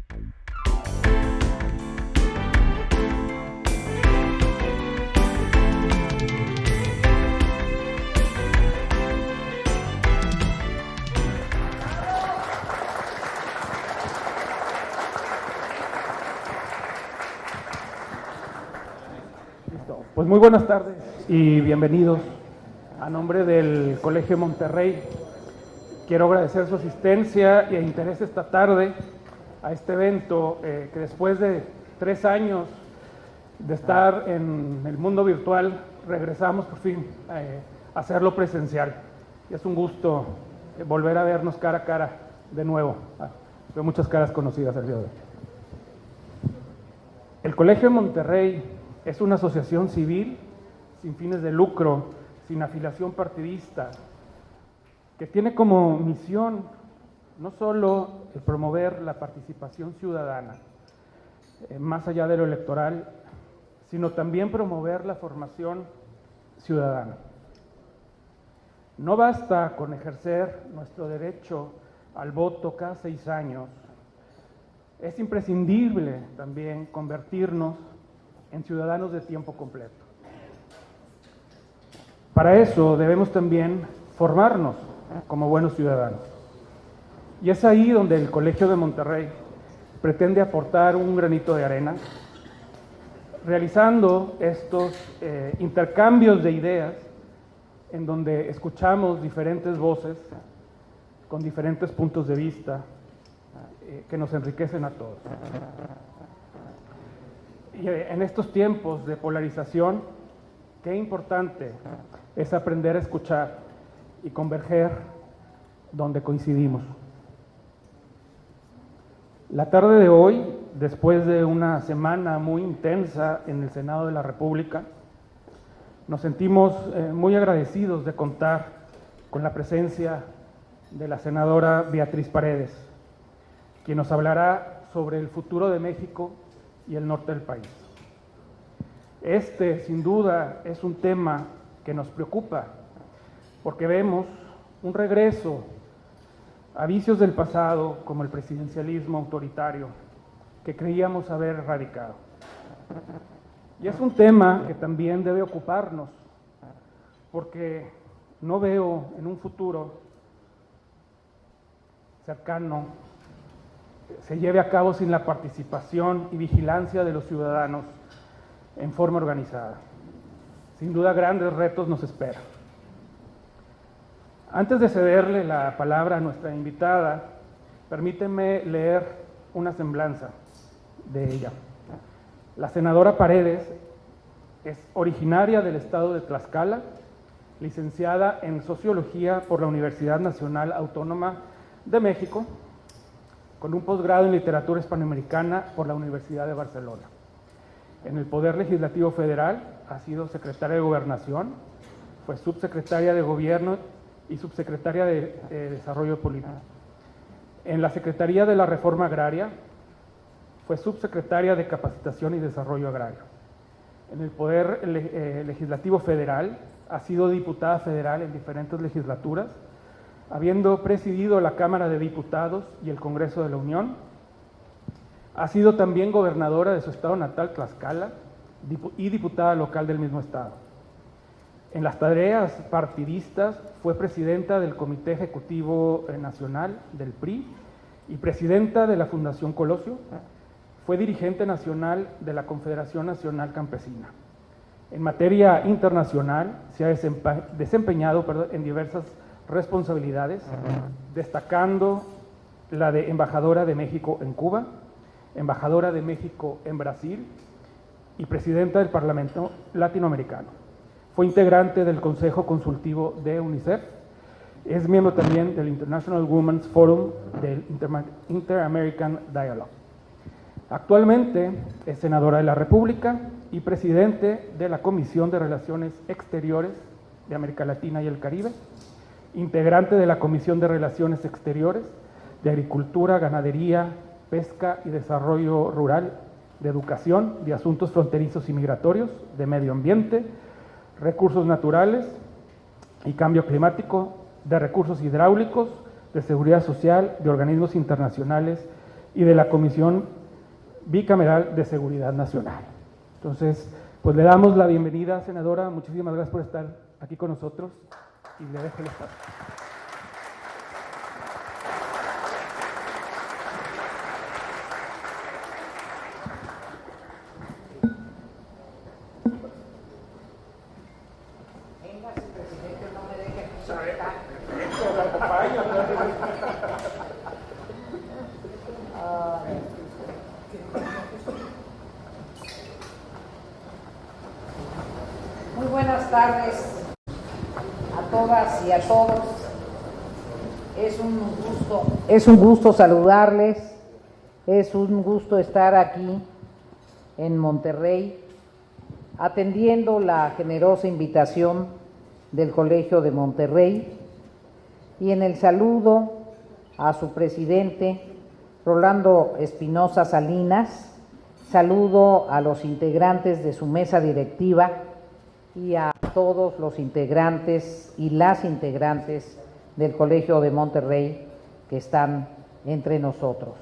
Pues muy buenas tardes y bienvenidos. A nombre del Colegio Monterrey, quiero agradecer su asistencia y el interés esta tarde a este evento que después de 3 años de estar en el mundo virtual, regresamos por fin a hacerlo presencial. Y es un gusto volver a vernos cara a cara de nuevo. Veo muchas caras conocidas el día de hoy. El Colegio de Monterrey es una asociación civil sin fines de lucro, sin afiliación partidista, que tiene como misión no solo el promover la participación ciudadana, más allá de lo electoral, sino también promover la formación ciudadana. No basta con ejercer nuestro derecho al voto cada 6 años, es imprescindible también convertirnos en ciudadanos de tiempo completo. Para eso debemos también formarnos como buenos ciudadanos. Y es ahí donde el Colegio de Monterrey pretende aportar un granito de arena, realizando estos intercambios de ideas en donde escuchamos diferentes voces con diferentes puntos de vista que nos enriquecen a todos. Y en estos tiempos de polarización, qué importante es aprender a escuchar y converger donde coincidimos. La tarde de hoy, después de una semana muy intensa en el Senado de la República, nos sentimos muy agradecidos de contar con la presencia de la senadora Beatriz Paredes, quien nos hablará sobre el futuro de México y el norte del país. Este, sin duda, es un tema que nos preocupa, porque vemos un regreso a vicios del pasado, como el presidencialismo autoritario, que creíamos haber erradicado. Y es un tema que también debe ocuparnos, porque no veo en un futuro cercano se lleve a cabo sin la participación y vigilancia de los ciudadanos en forma organizada. Sin duda, grandes retos nos esperan. Antes de cederle la palabra a nuestra invitada, permíteme leer una semblanza de ella. La senadora Paredes es originaria del estado de Tlaxcala, licenciada en Sociología por la Universidad Nacional Autónoma de México, con un posgrado en Literatura Hispanoamericana por la Universidad de Barcelona. En el Poder Legislativo Federal ha sido secretaria de Gobernación, fue subsecretaria de Gobierno y subsecretaria de Desarrollo Político. En la Secretaría de la Reforma Agraria fue subsecretaria de Capacitación y Desarrollo Agrario. En el Poder Legislativo Federal ha sido diputada federal en diferentes legislaturas, habiendo presidido la Cámara de Diputados y el Congreso de la Unión. Ha sido también gobernadora de su estado natal, Tlaxcala, y diputada local del mismo estado. En las tareas partidistas fue presidenta del Comité Ejecutivo Nacional del PRI y presidenta de la Fundación Colosio. Fue dirigente nacional de la Confederación Nacional Campesina. En materia internacional se ha desempeñado en diversas responsabilidades, destacando la de embajadora de México en Cuba, embajadora de México en Brasil y presidenta del Parlamento Latinoamericano. Fue integrante del Consejo Consultivo de UNICEF, es miembro también del International Women's Forum del Inter-American Dialogue. Actualmente es senadora de la República y presidente de la Comisión de Relaciones Exteriores de América Latina y el Caribe, integrante de la Comisión de Relaciones Exteriores, de Agricultura, Ganadería, Pesca y Desarrollo Rural, de Educación, de Asuntos Fronterizos y Migratorios, de Medio Ambiente, Recursos Naturales y Cambio Climático, de Recursos Hidráulicos, de Seguridad Social, de Organismos Internacionales y de la Comisión Bicameral de Seguridad Nacional. Entonces, pues le damos la bienvenida, senadora. Muchísimas gracias por estar aquí con nosotros y le dejo el espacio. Muy buenas tardes a todas y a todos. Es un gusto saludarles, es un gusto estar aquí en Monterrey, atendiendo la generosa invitación del Colegio de Monterrey y en el saludo a su presidente, Rolando Espinosa Salinas, saludo a los integrantes de su mesa directiva y a todos los integrantes y las integrantes del Colegio de Monterrey que están entre nosotros.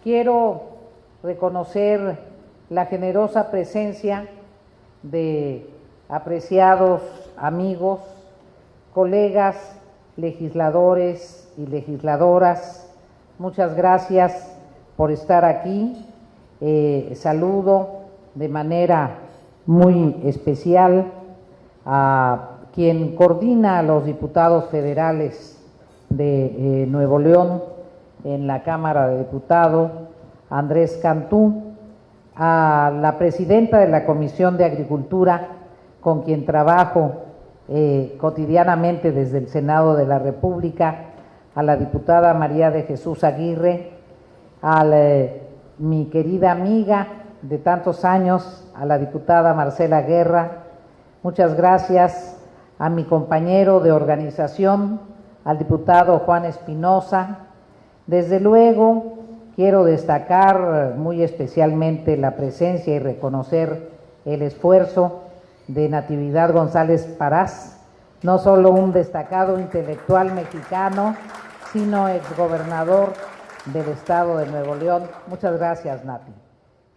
Quiero reconocer la generosa presencia de apreciados amigos, colegas, legisladores y legisladoras. Muchas gracias por estar aquí. Saludo de manera muy especial a quien coordina a los diputados federales de Nuevo León en la Cámara de Diputados, Andrés Cantú, a la presidenta de la Comisión de Agricultura, con quien trabajo cotidianamente desde el Senado de la República, a la diputada María de Jesús Aguirre, a mi querida amiga de tantos años, a la diputada Marcela Guerra. Muchas gracias a mi compañero de organización, al diputado Juan Espinosa. Desde luego, quiero destacar muy especialmente la presencia y reconocer el esfuerzo de Natividad González Parás, no solo un destacado intelectual mexicano, sino exgobernador del estado de Nuevo León. Muchas gracias, Nati.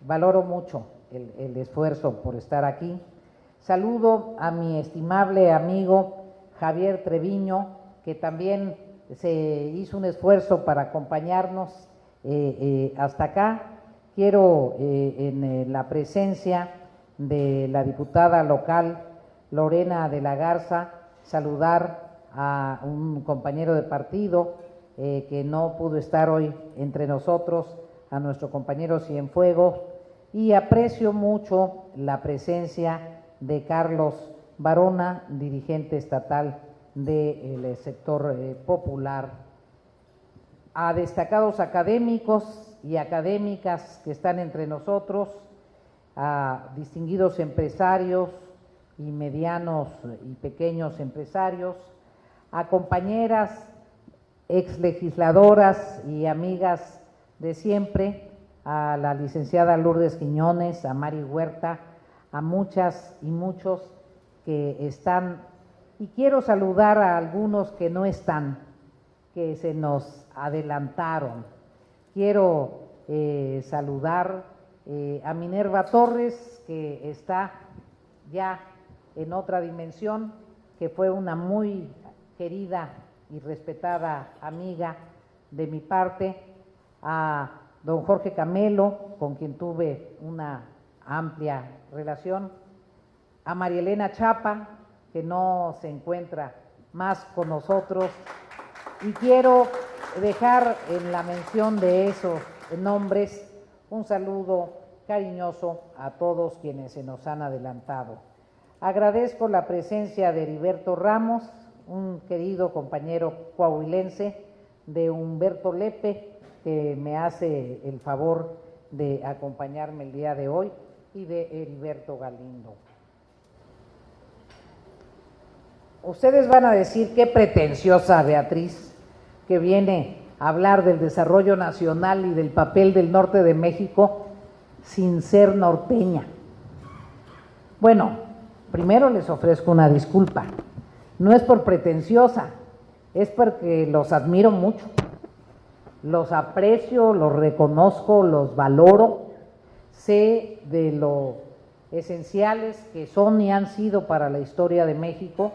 Valoro mucho el esfuerzo por estar aquí. Saludo a mi estimable amigo Javier Treviño, que también se hizo un esfuerzo para acompañarnos hasta acá. Quiero, en la presencia de la diputada local Lorena de la Garza, saludar a un compañero de partido que no pudo estar hoy entre nosotros, a nuestro compañero Cienfuegos, y aprecio mucho la presencia de Carlos Barona, dirigente estatal del sector popular, a destacados académicos y académicas que están entre nosotros, a distinguidos empresarios y medianos y pequeños empresarios, a compañeras exlegisladoras y amigas de siempre, a la licenciada Lourdes Quiñones, a Mari Huerta, a muchas y muchos que están, y quiero saludar a algunos que no están, que se nos adelantaron. Quiero saludar a Minerva Torres, que está ya en otra dimensión, que fue una muy querida y respetada amiga de mi parte, a don Jorge Camelo, con quien tuve una amplia relación, a María Elena Chapa, que no se encuentra más con nosotros, y quiero dejar en la mención de esos nombres un saludo cariñoso a todos quienes se nos han adelantado. Agradezco la presencia de Heriberto Ramos, un querido compañero coahuilense, de Humberto Lepe, que me hace el favor de acompañarme el día de hoy, y de Heriberto Galindo. Ustedes van a decir qué pretenciosa Beatriz, que viene a hablar del desarrollo nacional y del papel del norte de México sin ser norteña. Bueno, primero les ofrezco una disculpa. No es por pretenciosa, es porque los admiro mucho. los aprecio, los reconozco, los valoro, sé de lo esenciales que son y han sido para la historia de México,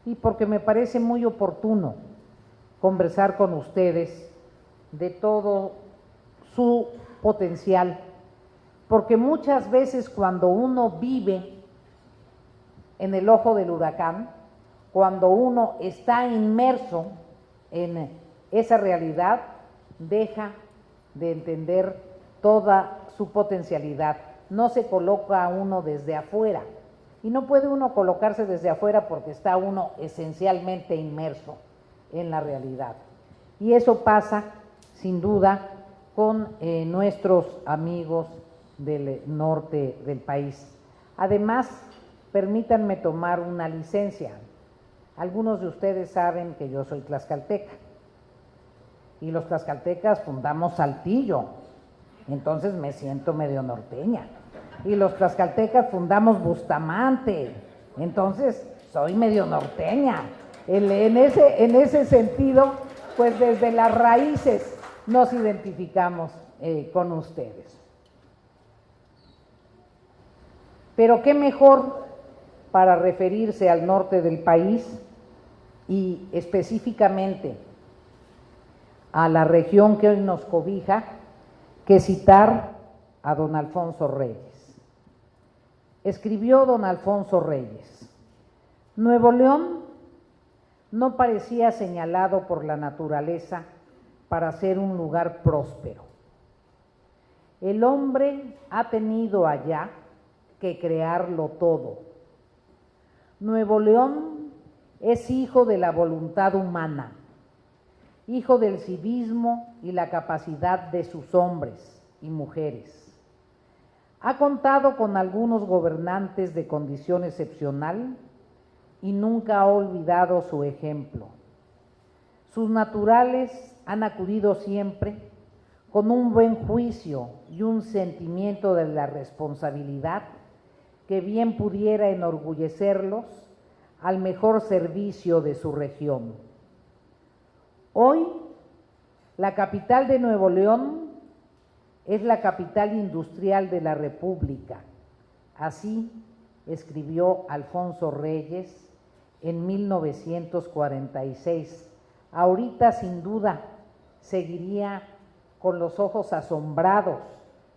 y porque me parece muy oportuno conversar con ustedes de todo su potencial, porque muchas veces cuando uno vive en el ojo del huracán, cuando uno está inmerso en esa realidad, deja de entender toda su potencialidad. No se coloca uno desde afuera, y no puede uno colocarse desde afuera porque está uno esencialmente inmerso en la realidad. Y eso pasa, sin duda, con nuestros amigos del norte del país. Además, permítanme tomar una licencia. Algunos de ustedes saben que yo soy tlaxcalteca, y los tlaxcaltecas fundamos Saltillo, entonces me siento medio norteña. Y los tlaxcaltecas fundamos Bustamante, entonces soy medio norteña. En ese sentido, pues desde las raíces nos identificamos con ustedes. Pero qué mejor para referirse al norte del país y específicamente a la región que hoy nos cobija que citar a don Alfonso Reyes. Escribió don Alfonso Reyes: Nuevo León no parecía señalado por la naturaleza para ser un lugar próspero. El hombre ha tenido allá que crearlo todo. Nuevo León es hijo de la voluntad humana, hijo del civismo y la capacidad de sus hombres y mujeres. Ha contado con algunos gobernantes de condición excepcional y nunca ha olvidado su ejemplo. Sus naturales han acudido siempre con un buen juicio y un sentimiento de la responsabilidad que bien pudiera enorgullecerlos al mejor servicio de su región. Hoy, la capital de Nuevo León es la capital industrial de la República. Así escribió Alfonso Reyes en 1946. Ahorita, sin duda, seguiría con los ojos asombrados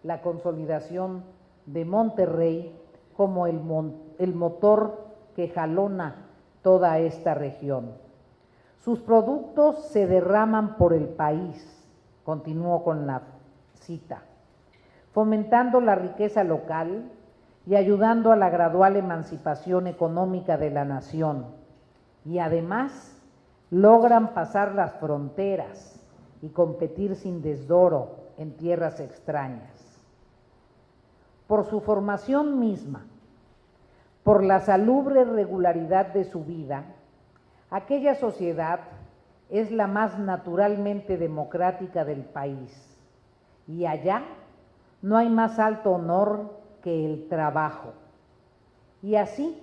la consolidación de Monterrey como el motor que jalona toda esta región. Sus productos se derraman por el país, continuó con la cita, fomentando la riqueza local y ayudando a la gradual emancipación económica de la nación, y además logran pasar las fronteras y competir sin desdoro en tierras extrañas. Por su formación misma, por la salubre regularidad de su vida, aquella sociedad es la más naturalmente democrática del país, y allá no hay más alto honor que el trabajo. Y así,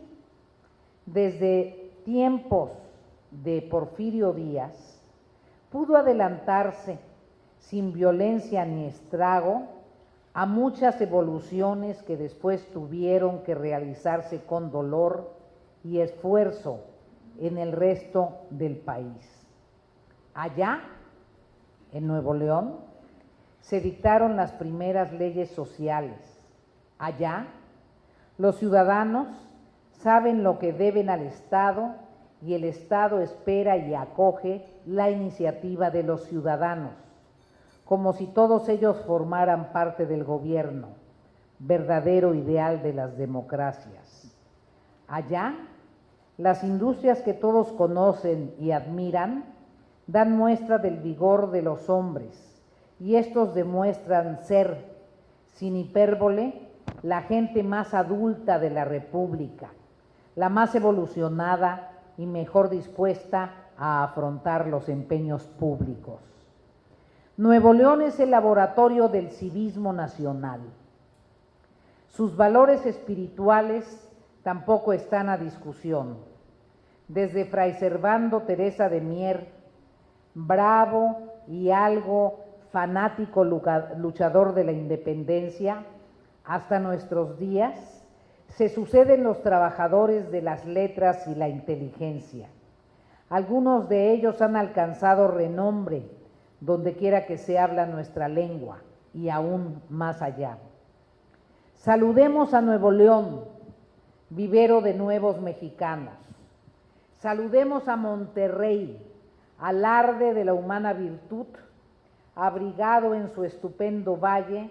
desde tiempos de Porfirio Díaz, pudo adelantarse sin violencia ni estrago a muchas evoluciones que después tuvieron que realizarse con dolor y esfuerzo en el resto del país. Allá, en Nuevo León, se dictaron las primeras leyes sociales. Allá, los ciudadanos saben lo que deben al Estado y el Estado espera y acoge la iniciativa de los ciudadanos, como si todos ellos formaran parte del gobierno, verdadero ideal de las democracias. Allá, las industrias que todos conocen y admiran dan muestra del vigor de los hombres, y estos demuestran ser, sin hipérbole, la gente más adulta de la República, la más evolucionada y mejor dispuesta a afrontar los empeños públicos. Nuevo León es el laboratorio del civismo nacional. Sus valores espirituales tampoco están a discusión. Desde Fray Servando Teresa de Mier, bravo y algo fanático luchador de la independencia, hasta nuestros días, se suceden los trabajadores de las letras y la inteligencia. Algunos de ellos han alcanzado renombre donde quiera que se habla nuestra lengua y aún más allá. Saludemos a Nuevo León, vivero de nuevos mexicanos. Saludemos a Monterrey, alarde de la humana virtud, abrigado en su estupendo valle,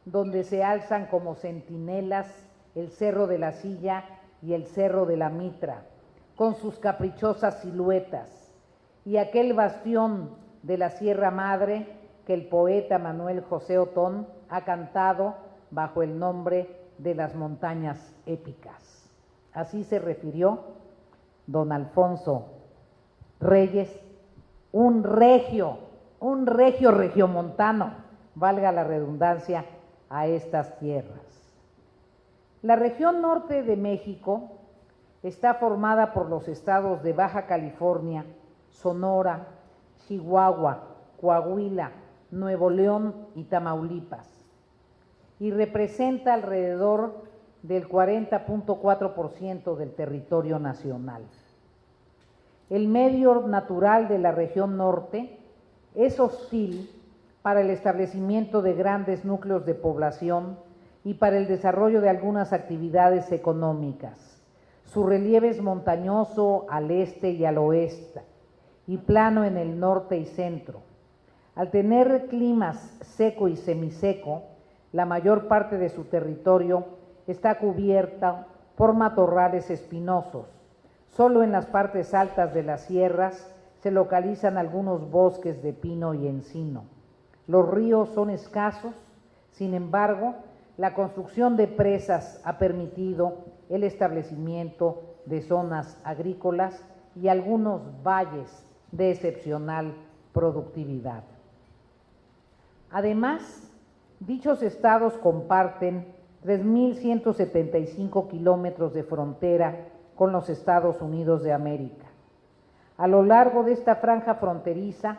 donde se alzan como centinelas el Cerro de la Silla y el Cerro de la Mitra, con sus caprichosas siluetas, y aquel bastión de la Sierra Madre que el poeta Manuel José Otón ha cantado bajo el nombre de las montañas épicas. Así se refirió don Alfonso Reyes, un regio regiomontano, valga la redundancia, a estas tierras. La región norte de México está formada por los estados de Baja California, Sonora, Chihuahua, Coahuila, Nuevo León y Tamaulipas, y representa alrededor del 40.4% del territorio nacional. El medio natural de la región norte es hostil para el establecimiento de grandes núcleos de población y para el desarrollo de algunas actividades económicas. Su relieve es montañoso al este y al oeste y plano en el norte y centro. Al tener climas seco y semiseco, la mayor parte de su territorio está cubierta por matorrales espinosos. Solo en las partes altas de las sierras se localizan algunos bosques de pino y encino. Los ríos son escasos, sin embargo, la construcción de presas ha permitido el establecimiento de zonas agrícolas y algunos valles de excepcional productividad. Además, dichos estados comparten 3.175 kilómetros de frontera con los Estados Unidos de América. A lo largo de esta franja fronteriza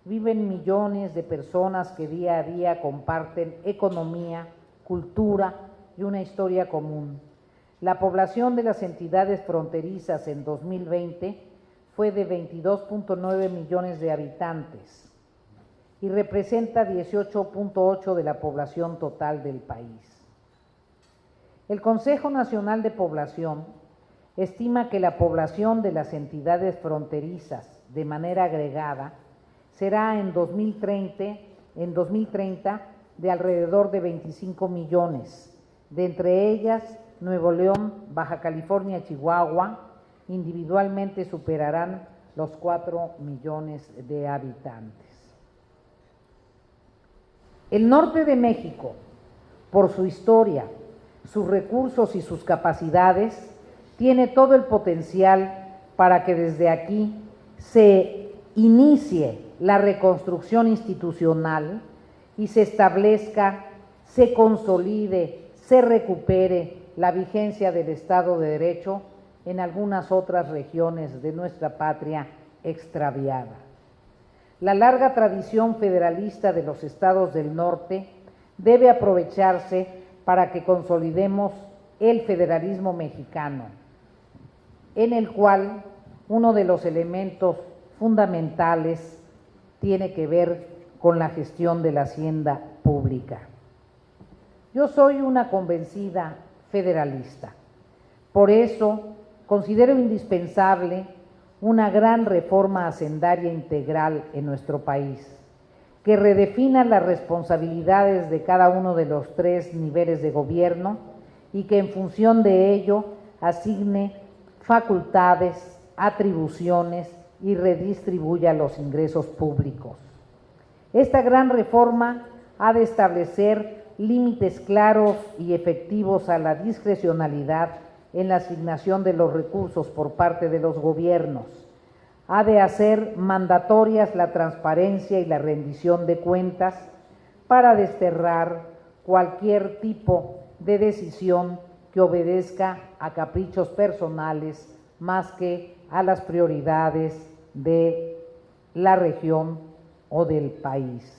viven millones de personas que día a día comparten economía, cultura y una historia común. La población de las entidades fronterizas en 2020 fue de 22.9 millones de habitantes y representa 18.8% de la población total del país. El Consejo Nacional de Población estima que la población de las entidades fronterizas de manera agregada será en 2030 de alrededor de 25 millones, de entre ellas Nuevo León, Baja California y Chihuahua individualmente superarán los 4 millones de habitantes. El norte de México, por su historia, sus recursos y sus capacidades, tiene todo el potencial para que desde aquí se inicie la reconstrucción institucional y se establezca, se consolide, se recupere la vigencia del Estado de Derecho en algunas otras regiones de nuestra patria extraviada. La larga tradición federalista de los estados del norte debe aprovecharse para que consolidemos el federalismo mexicano, en el cual uno de los elementos fundamentales tiene que ver con la gestión de la hacienda pública. Yo soy una convencida federalista, por eso considero indispensable una gran reforma hacendaria integral en nuestro país, que redefina las responsabilidades de cada uno de los 3 niveles de gobierno y que en función de ello asigne facultades, atribuciones y redistribuya los ingresos públicos. Esta gran reforma ha de establecer límites claros y efectivos a la discrecionalidad en la asignación de los recursos por parte de los gobiernos. Ha de hacer mandatorias la transparencia y la rendición de cuentas para desterrar cualquier tipo de decisión que obedezca a caprichos personales más que a las prioridades de la región o del país.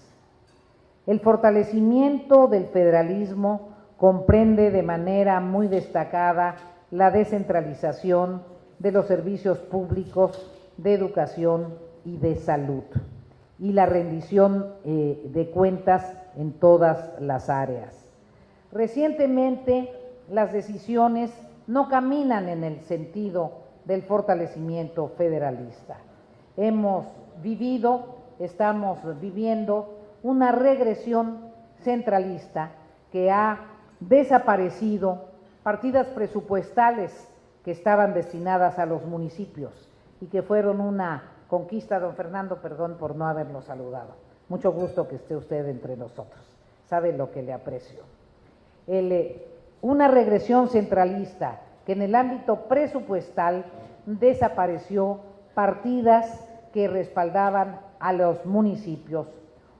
El fortalecimiento del federalismo comprende de manera muy destacada la descentralización de los servicios públicos de educación y de salud y la rendición de cuentas en todas las áreas. Recientemente, las decisiones no caminan en el sentido del fortalecimiento federalista. Estamos viviendo una regresión centralista que ha desaparecido partidas presupuestales que estaban destinadas a los municipios y que fueron una conquista. Don Fernando, perdón por no haberlo saludado. Mucho gusto que esté usted entre nosotros. Sabe lo que le aprecio. Una regresión centralista que en el ámbito presupuestal desapareció partidas que respaldaban a los municipios.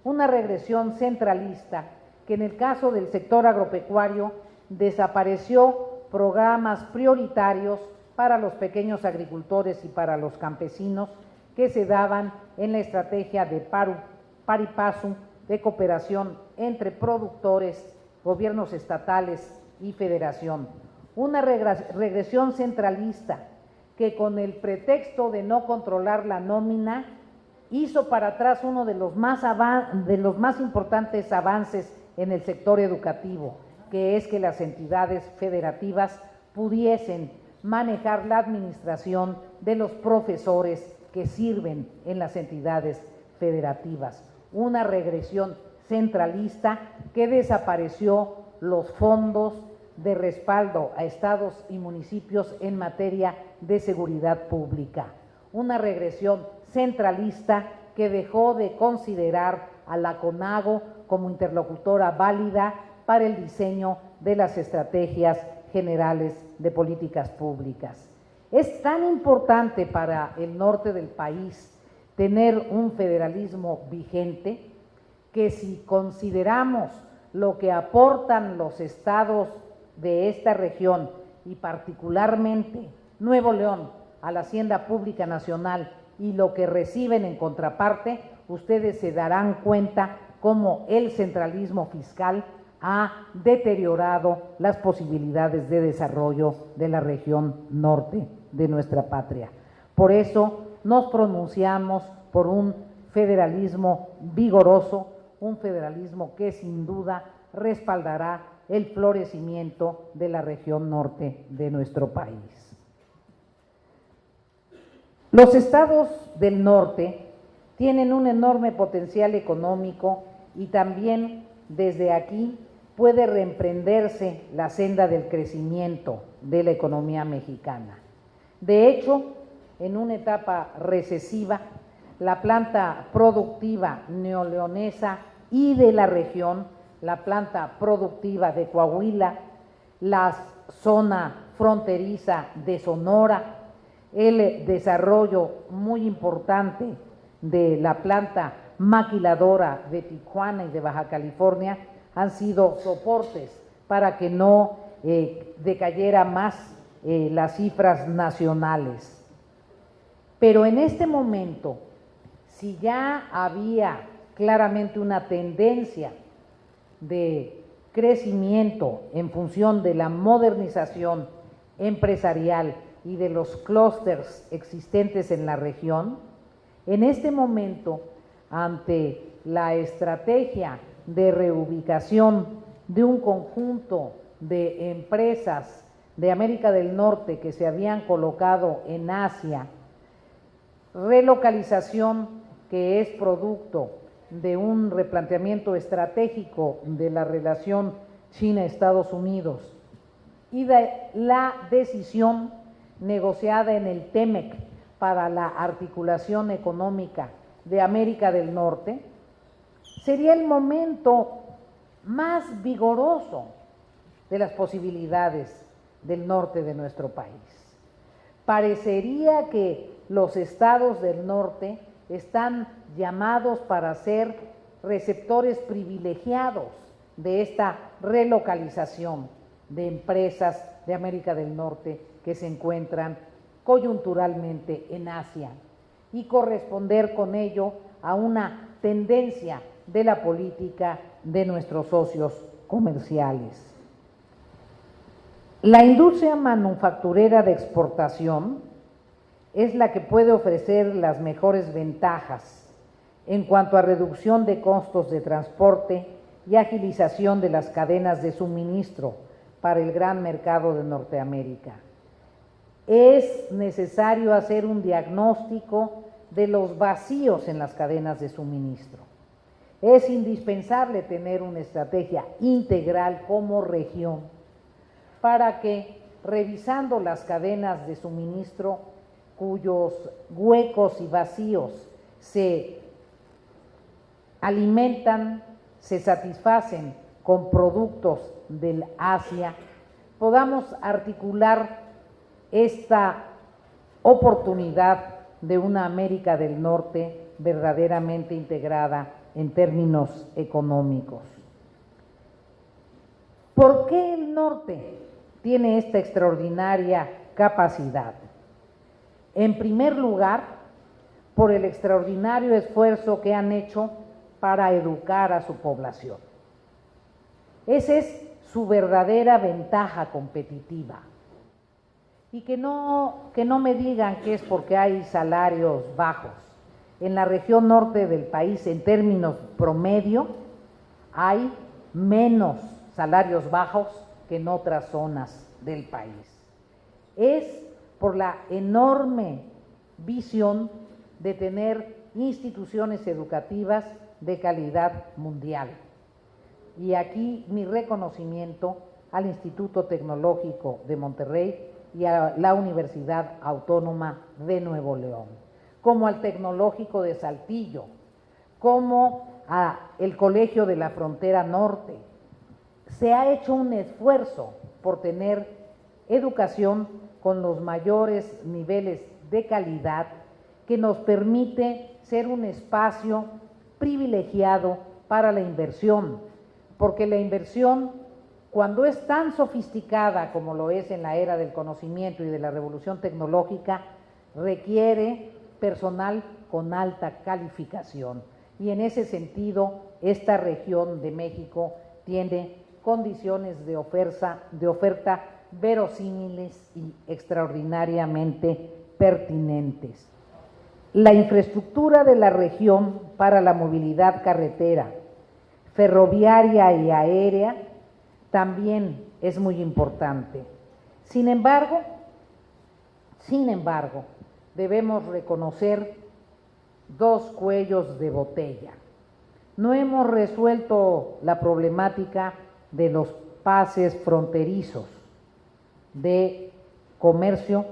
Una regresión centralista que en el caso del sector agropecuario desapareció programas prioritarios para los pequeños agricultores y para los campesinos que se daban en la estrategia de pari passu, de cooperación entre productores, gobiernos estatales y federación. Una regresión centralista que con el pretexto de no controlar la nómina hizo para atrás uno de los más importantes avances en el sector educativo, que es que las entidades federativas pudiesen manejar la administración de los profesores que sirven en las entidades federativas. Una regresión centralista que desapareció los fondos de respaldo a estados y municipios en materia de seguridad pública. Una regresión centralista que dejó de considerar a la CONAGO como interlocutora válida para el diseño de las estrategias generales de políticas públicas. Es tan importante para el norte del país tener un federalismo vigente que si consideramos lo que aportan los estados de esta región y particularmente Nuevo León a la Hacienda Pública Nacional y lo que reciben en contraparte, ustedes se darán cuenta cómo el centralismo fiscal ha deteriorado las posibilidades de desarrollo de la región norte de nuestra patria. Por eso nos pronunciamos por un federalismo vigoroso, un federalismo que sin duda respaldará el florecimiento de la región norte de nuestro país. Los estados del norte tienen un enorme potencial económico y también desde aquí puede reemprenderse la senda del crecimiento de la economía mexicana. De hecho, en una etapa recesiva, la planta productiva neoleonesa y de la región, la planta productiva de Coahuila, la zona fronteriza de Sonora, el desarrollo muy importante de la planta maquiladora de Tijuana y de Baja California han sido soportes para que no decayera más las cifras nacionales. Pero en este momento, si ya había claramente una tendencia de crecimiento en función de la modernización empresarial y de los clústeres existentes en la región, en este momento, ante la estrategia de reubicación de un conjunto de empresas de América del Norte que se habían colocado en Asia, relocalización que es producto de un replanteamiento estratégico de la relación China-Estados Unidos y de la decisión negociada en el TEMEC para la articulación económica de América del Norte, sería el momento más vigoroso de las posibilidades del norte de nuestro país. Parecería que los estados del norte están llamados para ser receptores privilegiados de esta relocalización de empresas de América del Norte que se encuentran coyunturalmente en Asia y corresponder con ello a una tendencia de la política de nuestros socios comerciales. La industria manufacturera de exportación es la que puede ofrecer las mejores ventajas en cuanto a reducción de costos de transporte y agilización de las cadenas de suministro para el gran mercado de Norteamérica. Es necesario hacer un diagnóstico de los vacíos en las cadenas de suministro. Es indispensable tener una estrategia integral como región para que, revisando las cadenas de suministro cuyos huecos y vacíos se alimentan, se satisfacen con productos del Asia, podamos articular esta oportunidad de una América del Norte verdaderamente integrada en términos económicos. ¿Por qué el norte tiene esta extraordinaria capacidad? En primer lugar, por el extraordinario esfuerzo que han hecho para educar a su población. Esa es su verdadera ventaja competitiva. Y que no me digan que es porque hay salarios bajos. En la región norte del país, en términos promedio, hay menos salarios bajos que en otras zonas del país. Es por la enorme visión de tener instituciones educativas de calidad mundial. Y aquí mi reconocimiento al Instituto Tecnológico de Monterrey y a la Universidad Autónoma de Nuevo León, como al Tecnológico de Saltillo, como al Colegio de la Frontera Norte. Se ha hecho un esfuerzo por tener educación con los mayores niveles de calidad que nos permite ser un espacio privilegiado para la inversión, porque la inversión, cuando es tan sofisticada como lo es en la era del conocimiento y de la revolución tecnológica, requiere personal con alta calificación. Y en ese sentido, esta región de México tiene condiciones de oferta verosímiles y extraordinariamente pertinentes. La infraestructura de la región para la movilidad carretera, ferroviaria y aérea también es muy importante. Sin embargo, debemos reconocer dos cuellos de botella. No hemos resuelto la problemática de los pases fronterizos de comercio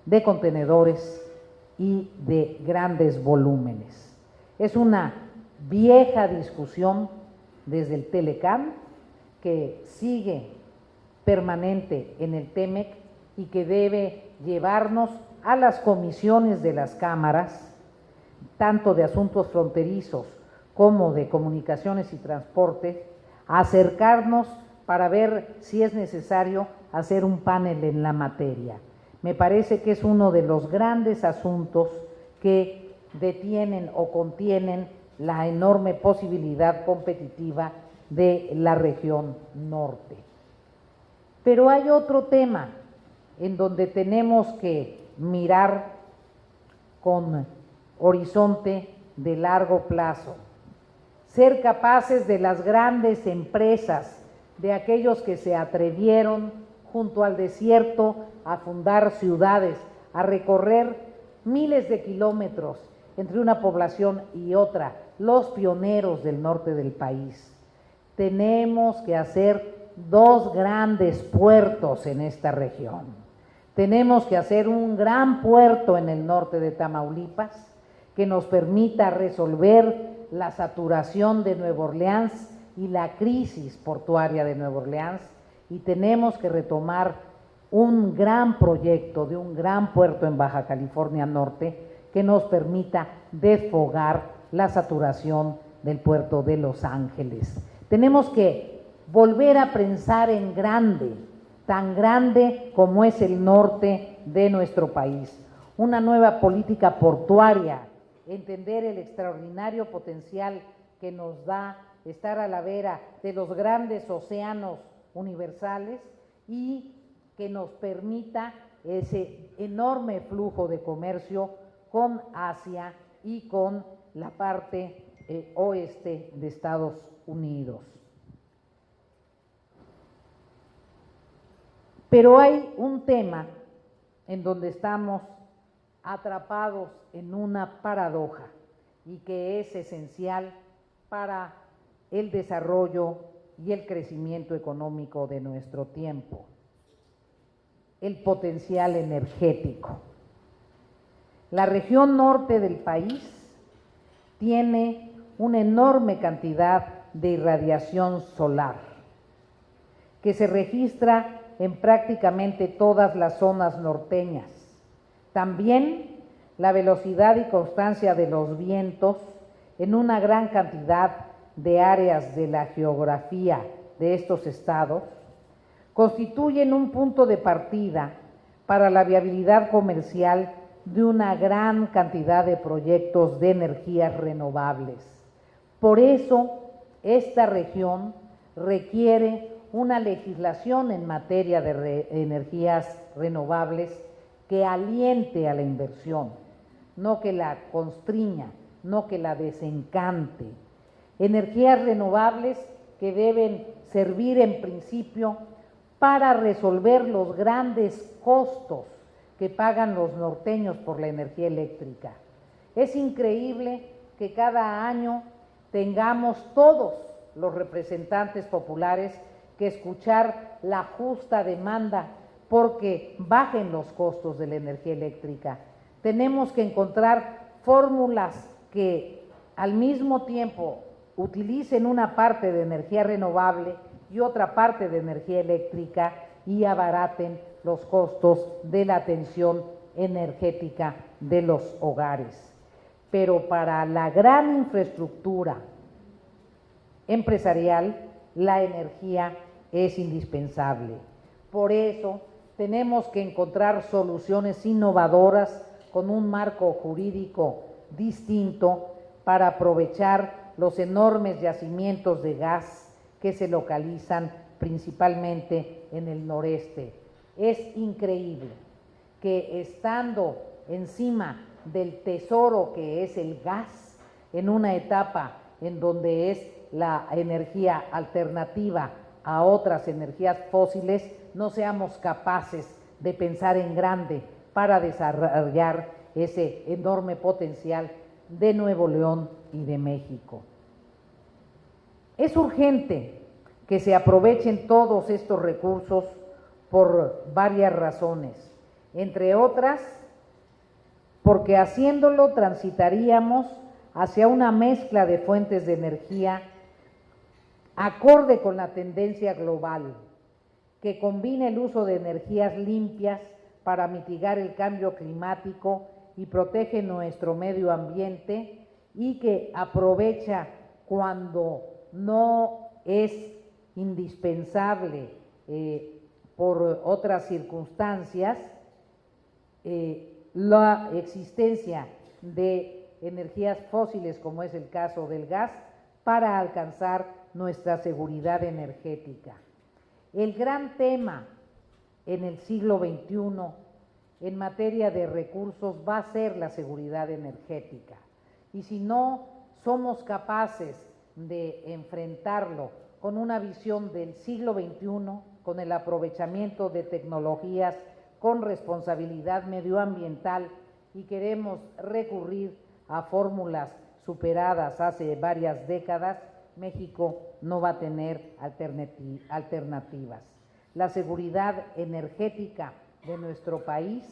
de contenedores y de grandes volúmenes. Es una vieja discusión desde el Telecán que sigue permanente en el TEMEC y que debe llevarnos a las comisiones de las cámaras, tanto de asuntos fronterizos como de comunicaciones y transportes, a acercarnos para ver si es necesario hacer un panel en la materia. Me parece que es uno de los grandes asuntos que detienen o contienen la enorme posibilidad competitiva de la región norte. Pero hay otro tema en donde tenemos que mirar con horizonte de largo plazo, ser capaces de las grandes empresas, de aquellos que se atrevieron junto al desierto a fundar ciudades, a recorrer miles de kilómetros entre una población y otra, los pioneros del norte del país. Tenemos que hacer dos grandes puertos en esta región. Tenemos que hacer un gran puerto en el norte de Tamaulipas que nos permita resolver la saturación de Nueva Orleans y la crisis portuaria de Nueva Orleans, y tenemos que retomar un gran proyecto de un gran puerto en Baja California Norte que nos permita desfogar la saturación del puerto de Los Ángeles. Tenemos que volver a pensar en grande, tan grande como es el norte de nuestro país, una nueva política portuaria entender el extraordinario potencial que nos da estar a la vera de los grandes océanos universales y que nos permita ese enorme flujo de comercio con Asia y con la parte oeste de Estados Unidos. Pero hay un tema en donde estamos atrapados en una paradoja y que es esencial para el desarrollo y el crecimiento económico de nuestro tiempo: el potencial energético. La región norte del país tiene una enorme cantidad de irradiación solar que se registra en prácticamente todas las zonas norteñas. También la velocidad y constancia de los vientos en una gran cantidad de áreas de la geografía de estos estados constituyen un punto de partida para la viabilidad comercial de una gran cantidad de proyectos de energías renovables. Por eso, esta región requiere una legislación en materia de energías renovables que aliente a la inversión, no que la constriña, no que la desencante. Energías renovables que deben servir en principio para resolver los grandes costos que pagan los norteños por la energía eléctrica. Es increíble que cada año tengamos todos los representantes populares que escuchar la justa demanda porque bajen los costos de la energía eléctrica. Tenemos que encontrar fórmulas que al mismo tiempo utilicen una parte de energía renovable y otra parte de energía eléctrica y abaraten los costos de la atención energética de los hogares. Pero para la gran infraestructura empresarial, la energía es indispensable. Por eso tenemos que encontrar soluciones innovadoras con un marco jurídico distinto para aprovechar los enormes yacimientos de gas que se localizan principalmente en el noreste. Es increíble que estando encima del tesoro que es el gas, en una etapa en donde es la energía alternativa a otras energías fósiles, no seamos capaces de pensar en grande para desarrollar ese enorme potencial de Nuevo León y de México. Es urgente que se aprovechen todos estos recursos por varias razones, entre otras, porque haciéndolo transitaríamos hacia una mezcla de fuentes de energía acorde con la tendencia global, que combine el uso de energías limpias para mitigar el cambio climático y protege nuestro medio ambiente, y que aprovecha cuando no es indispensable por otras circunstancias la existencia de energías fósiles, como es el caso del gas, para alcanzar nuestra seguridad energética. El gran tema en el siglo XXI en materia de recursos va a ser la seguridad energética. Y si no somos capaces de enfrentarlo con una visión del siglo XXI, con el aprovechamiento de tecnologías con responsabilidad medioambiental, y queremos recurrir a fórmulas superadas hace varias décadas, México no va a tener alternativas. La seguridad energética de nuestro país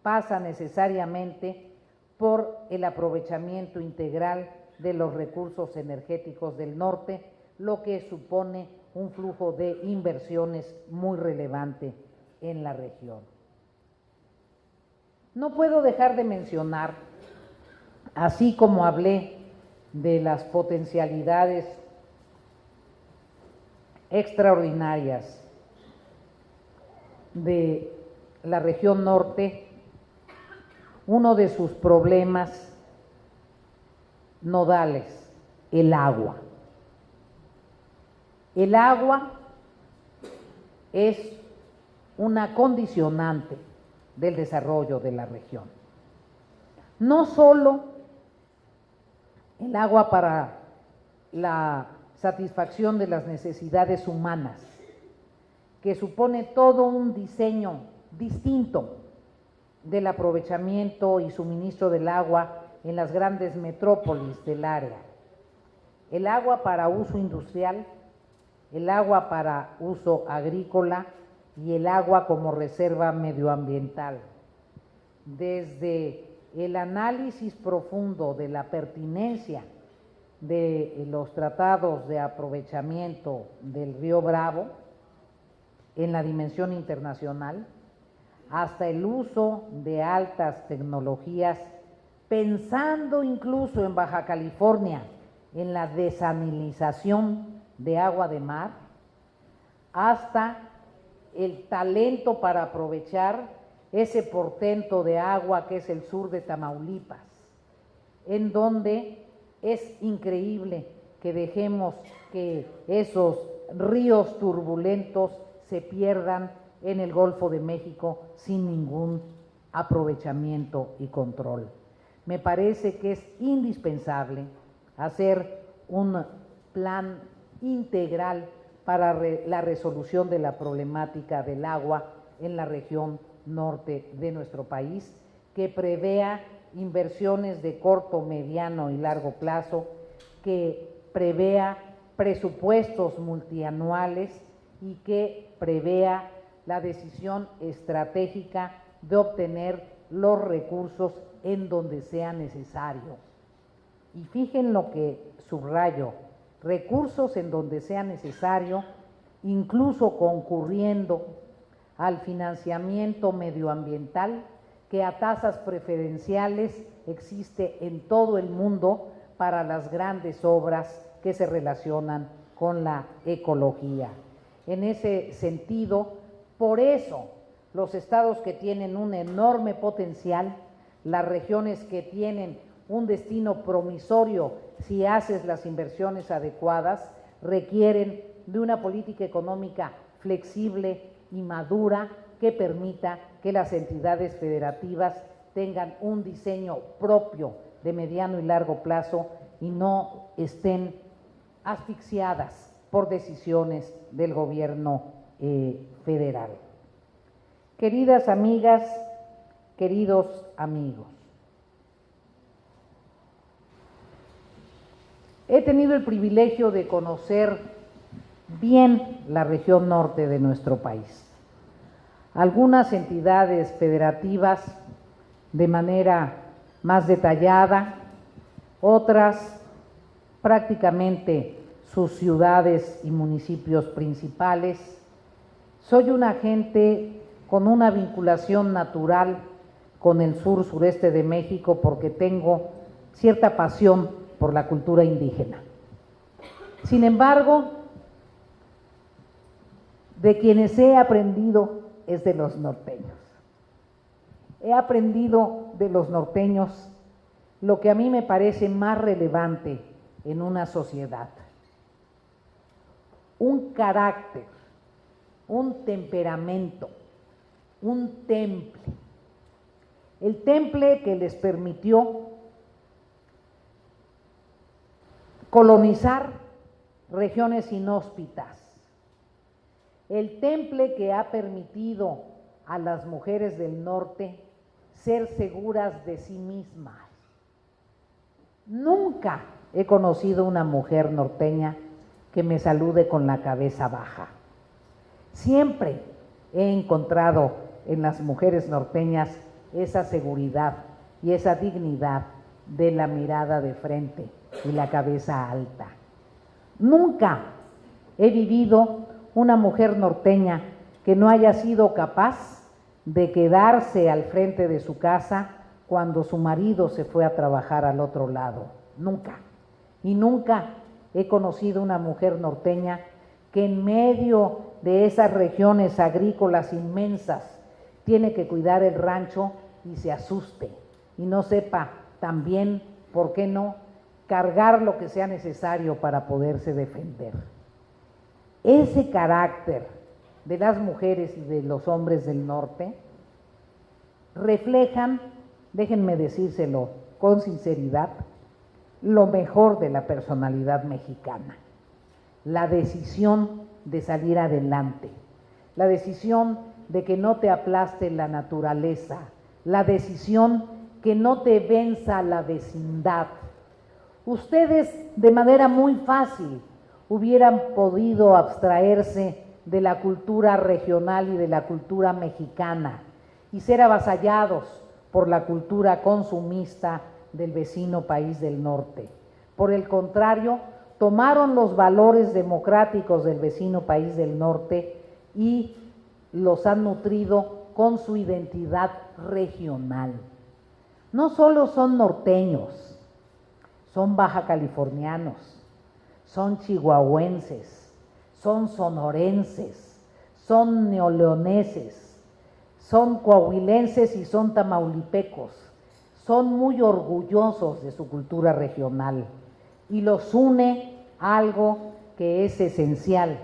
pasa necesariamente por el aprovechamiento integral de los recursos energéticos del norte, lo que supone un flujo de inversiones muy relevante en la región. No puedo dejar de mencionar, así como hablé de las potencialidades extraordinarias de la región norte, uno de sus problemas nodales, el agua. El agua es una condicionante del desarrollo de la región. No solo el agua para la satisfacción de las necesidades humanas, que supone todo un diseño distinto del aprovechamiento y suministro del agua en las grandes metrópolis del área. El agua para uso industrial, el agua para uso agrícola y el agua como reserva medioambiental. Desde el análisis profundo de la pertinencia de los tratados de aprovechamiento del río Bravo en la dimensión internacional, hasta el uso de altas tecnologías, pensando incluso en Baja California, en la desalinización de agua de mar, hasta el talento para aprovechar ese portento de agua que es el sur de Tamaulipas, en donde es increíble que dejemos que esos ríos turbulentos se pierdan en el Golfo de México sin ningún aprovechamiento y control. Me parece que es indispensable hacer un plan integral para la resolución de la problemática del agua en la región norte de nuestro país, que prevea inversiones de corto, mediano y largo plazo, que prevea presupuestos multianuales y que prevea la decisión estratégica de obtener los recursos en donde sea necesario. Y fijen lo que subrayo, recursos en donde sea necesario, incluso concurriendo al financiamiento medioambiental que a tasas preferenciales existe en todo el mundo para las grandes obras que se relacionan con la ecología. En ese sentido, por eso los estados que tienen un enorme potencial, las regiones que tienen un destino promisorio si haces las inversiones adecuadas, requieren de una política económica flexible y madura que permita que las entidades federativas tengan un diseño propio de mediano y largo plazo y no estén asfixiadas por decisiones del gobierno federal. Queridas amigas, queridos amigos, he tenido el privilegio de conocer bien la región norte de nuestro país. Algunas entidades federativas de manera más detallada, otras prácticamente sus ciudades y municipios principales. Soy una gente con una vinculación natural con el sur sureste de México porque tengo cierta pasión por la cultura indígena. Sin embargo, de quienes he aprendido es de los norteños. He aprendido de los norteños lo que a mí me parece más relevante en una sociedad: un carácter, un temperamento, un temple. El temple que les permitió colonizar regiones inhóspitas. El temple que ha permitido a las mujeres del norte ser seguras de sí mismas. Nunca he conocido una mujer norteña que me salude con la cabeza baja. Siempre he encontrado en las mujeres norteñas esa seguridad y esa dignidad de la mirada de frente y la cabeza alta. Nunca he vivido una mujer norteña que no haya sido capaz de quedarse al frente de su casa cuando su marido se fue a trabajar al otro lado. Nunca. Y nunca he conocido una mujer norteña que en medio de esas regiones agrícolas inmensas tiene que cuidar el rancho y se asuste y no sepa también, ¿por qué no?, cargar lo que sea necesario para poderse defender. Ese carácter de las mujeres y de los hombres del norte reflejan, déjenme decírselo con sinceridad, lo mejor de la personalidad mexicana, la decisión de salir adelante, la decisión de que no te aplaste la naturaleza, la decisión que no te venza la vecindad. Ustedes de manera muy fácil hubieran podido abstraerse de la cultura regional y de la cultura mexicana y ser avasallados por la cultura consumista del vecino país del norte. Por el contrario, tomaron los valores democráticos del vecino país del norte y los han nutrido con su identidad regional. No solo son norteños, son baja californianos, son chihuahuenses, son sonorenses, son neoleoneses, son coahuilenses y son tamaulipecos. Son muy orgullosos de su cultura regional y los une algo que es esencial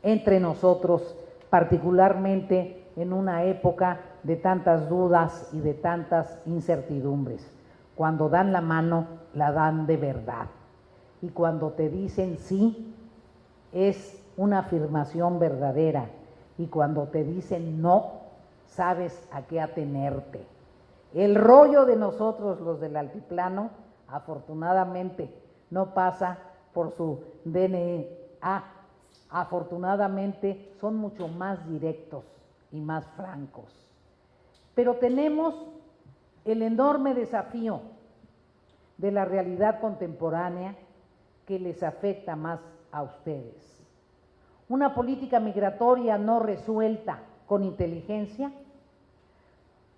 entre nosotros, particularmente en una época de tantas dudas y de tantas incertidumbres. Cuando dan la mano, la dan de verdad. Y cuando te dicen sí, es una afirmación verdadera. Y cuando te dicen no, sabes a qué atenerte. El rollo de nosotros, los del altiplano, afortunadamente, no pasa por su DNA. Afortunadamente, son mucho más directos y más francos. Pero tenemos el enorme desafío de la realidad contemporánea que les afecta más a ustedes. Una política migratoria no resuelta con inteligencia,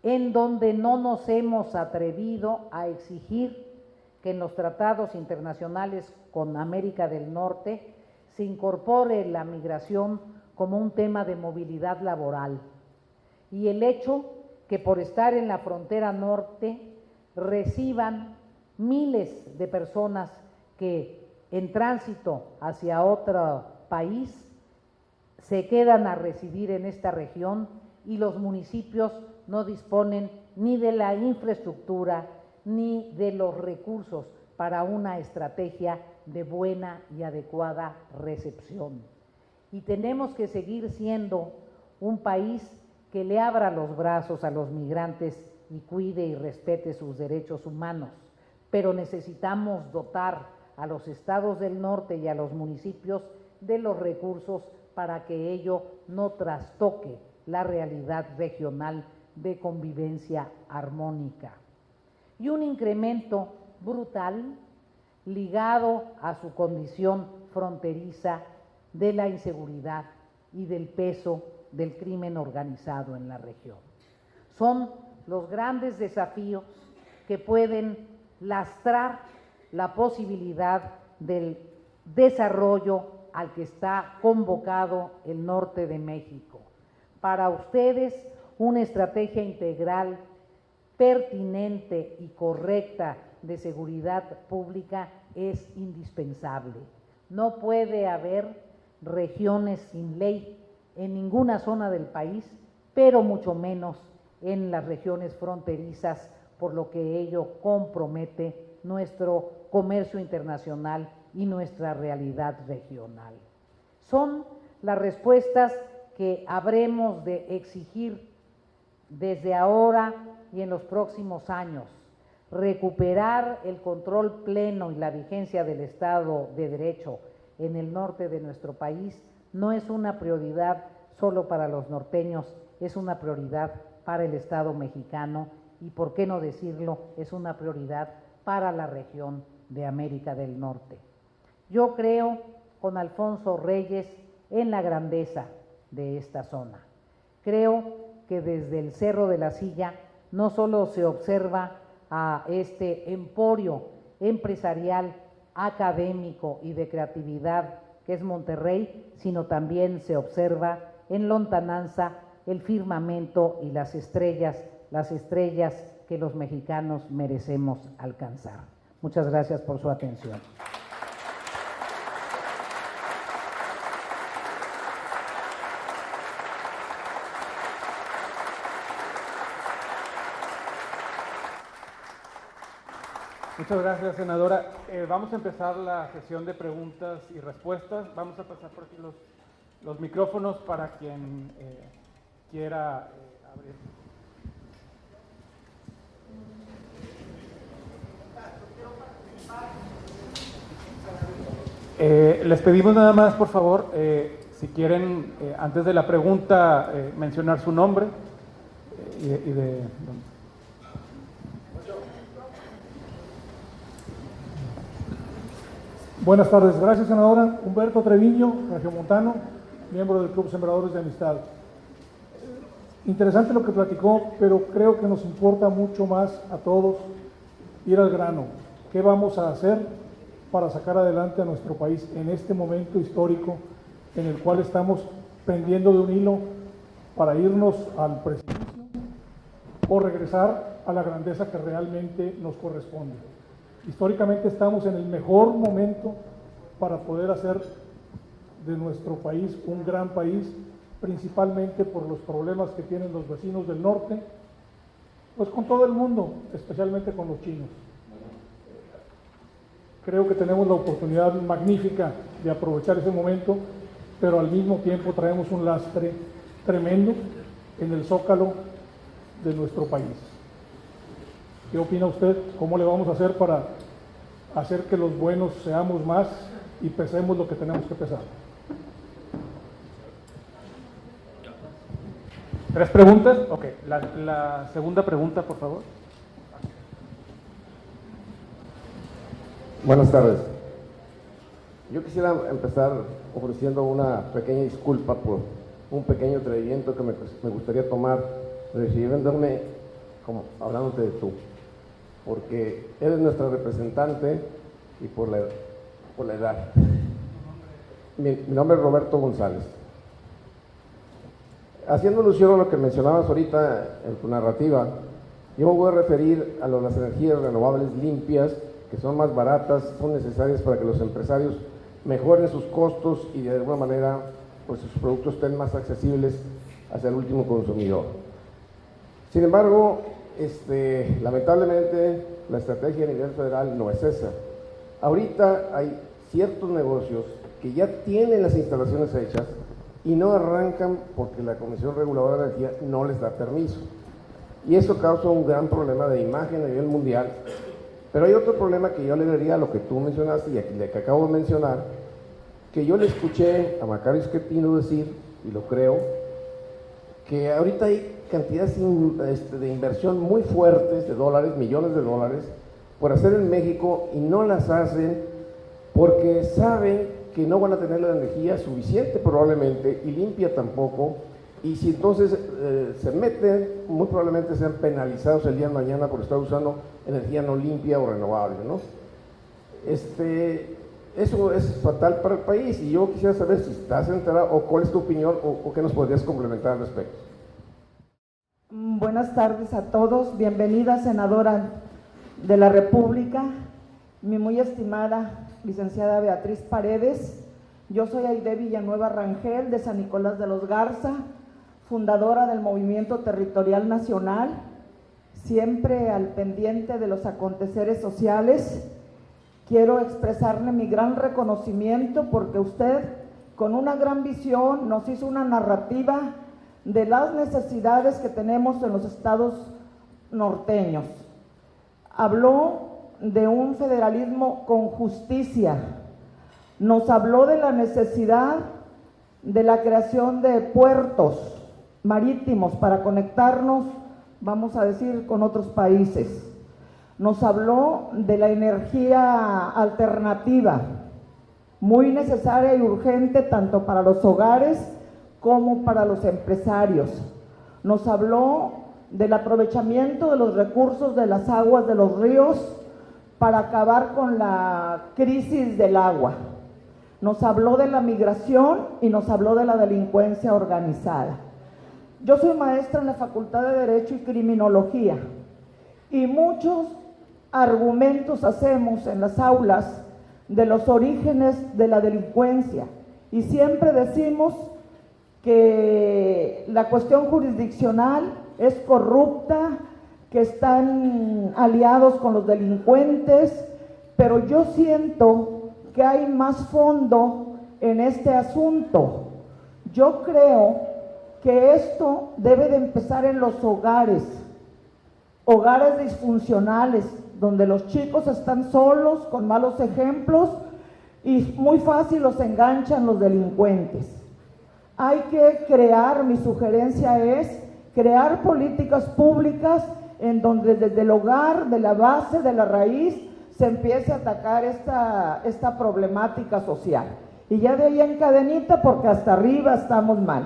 en donde no nos hemos atrevido a exigir que en los tratados internacionales con América del Norte se incorpore la migración como un tema de movilidad laboral. Y el hecho que por estar en la frontera norte reciban miles de personas que en tránsito hacia otro país se quedan a residir en esta región y los municipios no disponen ni de la infraestructura ni de los recursos para una estrategia de buena y adecuada recepción. Y tenemos que seguir siendo un país que le abra los brazos a los migrantes y cuide y respete sus derechos humanos, pero necesitamos dotar a los estados del norte y a los municipios de los recursos para que ello no trastoque la realidad regional de convivencia armónica. Y un incremento brutal ligado a su condición fronteriza de la inseguridad y del peso del crimen organizado en la región. Son los grandes desafíos que pueden lastrar la posibilidad del desarrollo al que está convocado el norte de México. Para ustedes, una estrategia integral, pertinente y correcta de seguridad pública es indispensable. No puede haber regiones sin ley en ninguna zona del país, pero mucho menos en las regiones fronterizas, por lo que ello compromete nuestro comercio internacional y nuestra realidad regional. Son las respuestas que habremos de exigir desde ahora y en los próximos años. Recuperar el control pleno y la vigencia del Estado de Derecho en el norte de nuestro país no es una prioridad solo para los norteños, es una prioridad para el Estado mexicano y, por qué no decirlo, es una prioridad para la región de América del Norte. Yo creo, con Alfonso Reyes, en la grandeza de esta zona. Creo que desde el Cerro de la Silla no solo se observa a este emporio empresarial, académico y de creatividad que es Monterrey, sino también se observa en lontananza el firmamento y las estrellas que los mexicanos merecemos alcanzar. Muchas gracias por su atención. Muchas gracias, senadora. Vamos a empezar la sesión de preguntas y respuestas. Vamos a pasar por aquí los micrófonos para quien quiera abrir. Les pedimos nada más, por favor, si quieren, antes de la pregunta, mencionar su nombre y de dónde. Buenas tardes, gracias senadora. Humberto Treviño, regiomontano, miembro del Club Sembradores de Amistad. Interesante lo que platicó, pero creo que nos importa mucho más a todos ir al grano. ¿Qué vamos a hacer para sacar adelante a nuestro país en este momento histórico en el cual estamos pendiendo de un hilo para irnos al precipicio o regresar a la grandeza que realmente nos corresponde? Históricamente estamos en el mejor momento para poder hacer de nuestro país un gran país, principalmente por los problemas que tienen los vecinos del norte, pues con todo el mundo, especialmente con los chinos. Creo que tenemos la oportunidad magnífica de aprovechar ese momento, pero al mismo tiempo traemos un lastre tremendo en el zócalo de nuestro país. ¿Qué opina usted? ¿Cómo le vamos a hacer para hacer que los buenos seamos más y pesemos lo que tenemos que pesar? ¿Tres preguntas? Ok. La segunda pregunta, por favor. Buenas tardes. Yo quisiera empezar ofreciendo una pequeña disculpa por un pequeño atrevimiento que me gustaría tomar, refiriéndome como hablándote de tú, porque eres nuestra representante y por la edad. Mi nombre es Roberto González. Haciendo alusión a lo que mencionabas ahorita en tu narrativa, yo me voy a referir a las energías renovables limpias, que son más baratas, son necesarias para que los empresarios mejoren sus costos y de alguna manera pues sus productos estén más accesibles hacia el último consumidor. Sin embargo, lamentablemente la estrategia a nivel federal no es esa. Ahorita hay ciertos negocios que ya tienen las instalaciones hechas y no arrancan porque la Comisión Reguladora de Energía no les da permiso. Y eso causa un gran problema de imagen a nivel mundial. Pero hay otro problema que yo le diría a lo que tú mencionaste y a lo que acabo de mencionar, que yo le escuché a Macario Schettino decir, y lo creo, que ahorita hay cantidades de inversión muy fuertes de dólares, millones de dólares, por hacer en México y no las hacen porque saben que no van a tener la energía suficiente probablemente y limpia tampoco, y si entonces se meten, muy probablemente sean penalizados el día de mañana por estar usando energía no limpia o renovable, ¿no? Eso es fatal para el país y yo quisiera saber si estás enterado o cuál es tu opinión o qué nos podrías complementar al respecto. Buenas tardes a todos, bienvenida senadora de la República, mi muy estimada licenciada Beatriz Paredes. Yo soy Aide Villanueva Rangel de San Nicolás de los Garza, fundadora del Movimiento Territorial Nacional, siempre al pendiente de los aconteceres sociales. Quiero expresarle mi gran reconocimiento porque usted, con una gran visión, nos hizo una narrativa de las necesidades que tenemos en los estados norteños. Habló de un federalismo con justicia, nos habló de la necesidad de la creación de puertos marítimos para conectarnos, vamos a decir, con otros países. Nos habló de la energía alternativa, muy necesaria y urgente tanto para los hogares como para los empresarios. Nos habló del aprovechamiento de los recursos de las aguas de los ríos para acabar con la crisis del agua. Nos habló de la migración y nos habló de la delincuencia organizada. Yo soy maestra en la Facultad de Derecho y Criminología y muchos argumentos hacemos en las aulas de los orígenes de la delincuencia y siempre decimos que la cuestión jurisdiccional es corrupta, que están aliados con los delincuentes, pero yo siento que hay más fondo en este asunto. Yo creo que esto debe de empezar en los hogares disfuncionales, donde los chicos están solos, con malos ejemplos, y muy fácil los enganchan los delincuentes. Hay que crear, mi sugerencia es, crear políticas públicas en donde desde el hogar, de la base, de la raíz, se empiece a atacar esta problemática social. Y ya de ahí en cadenita, porque hasta arriba estamos mal.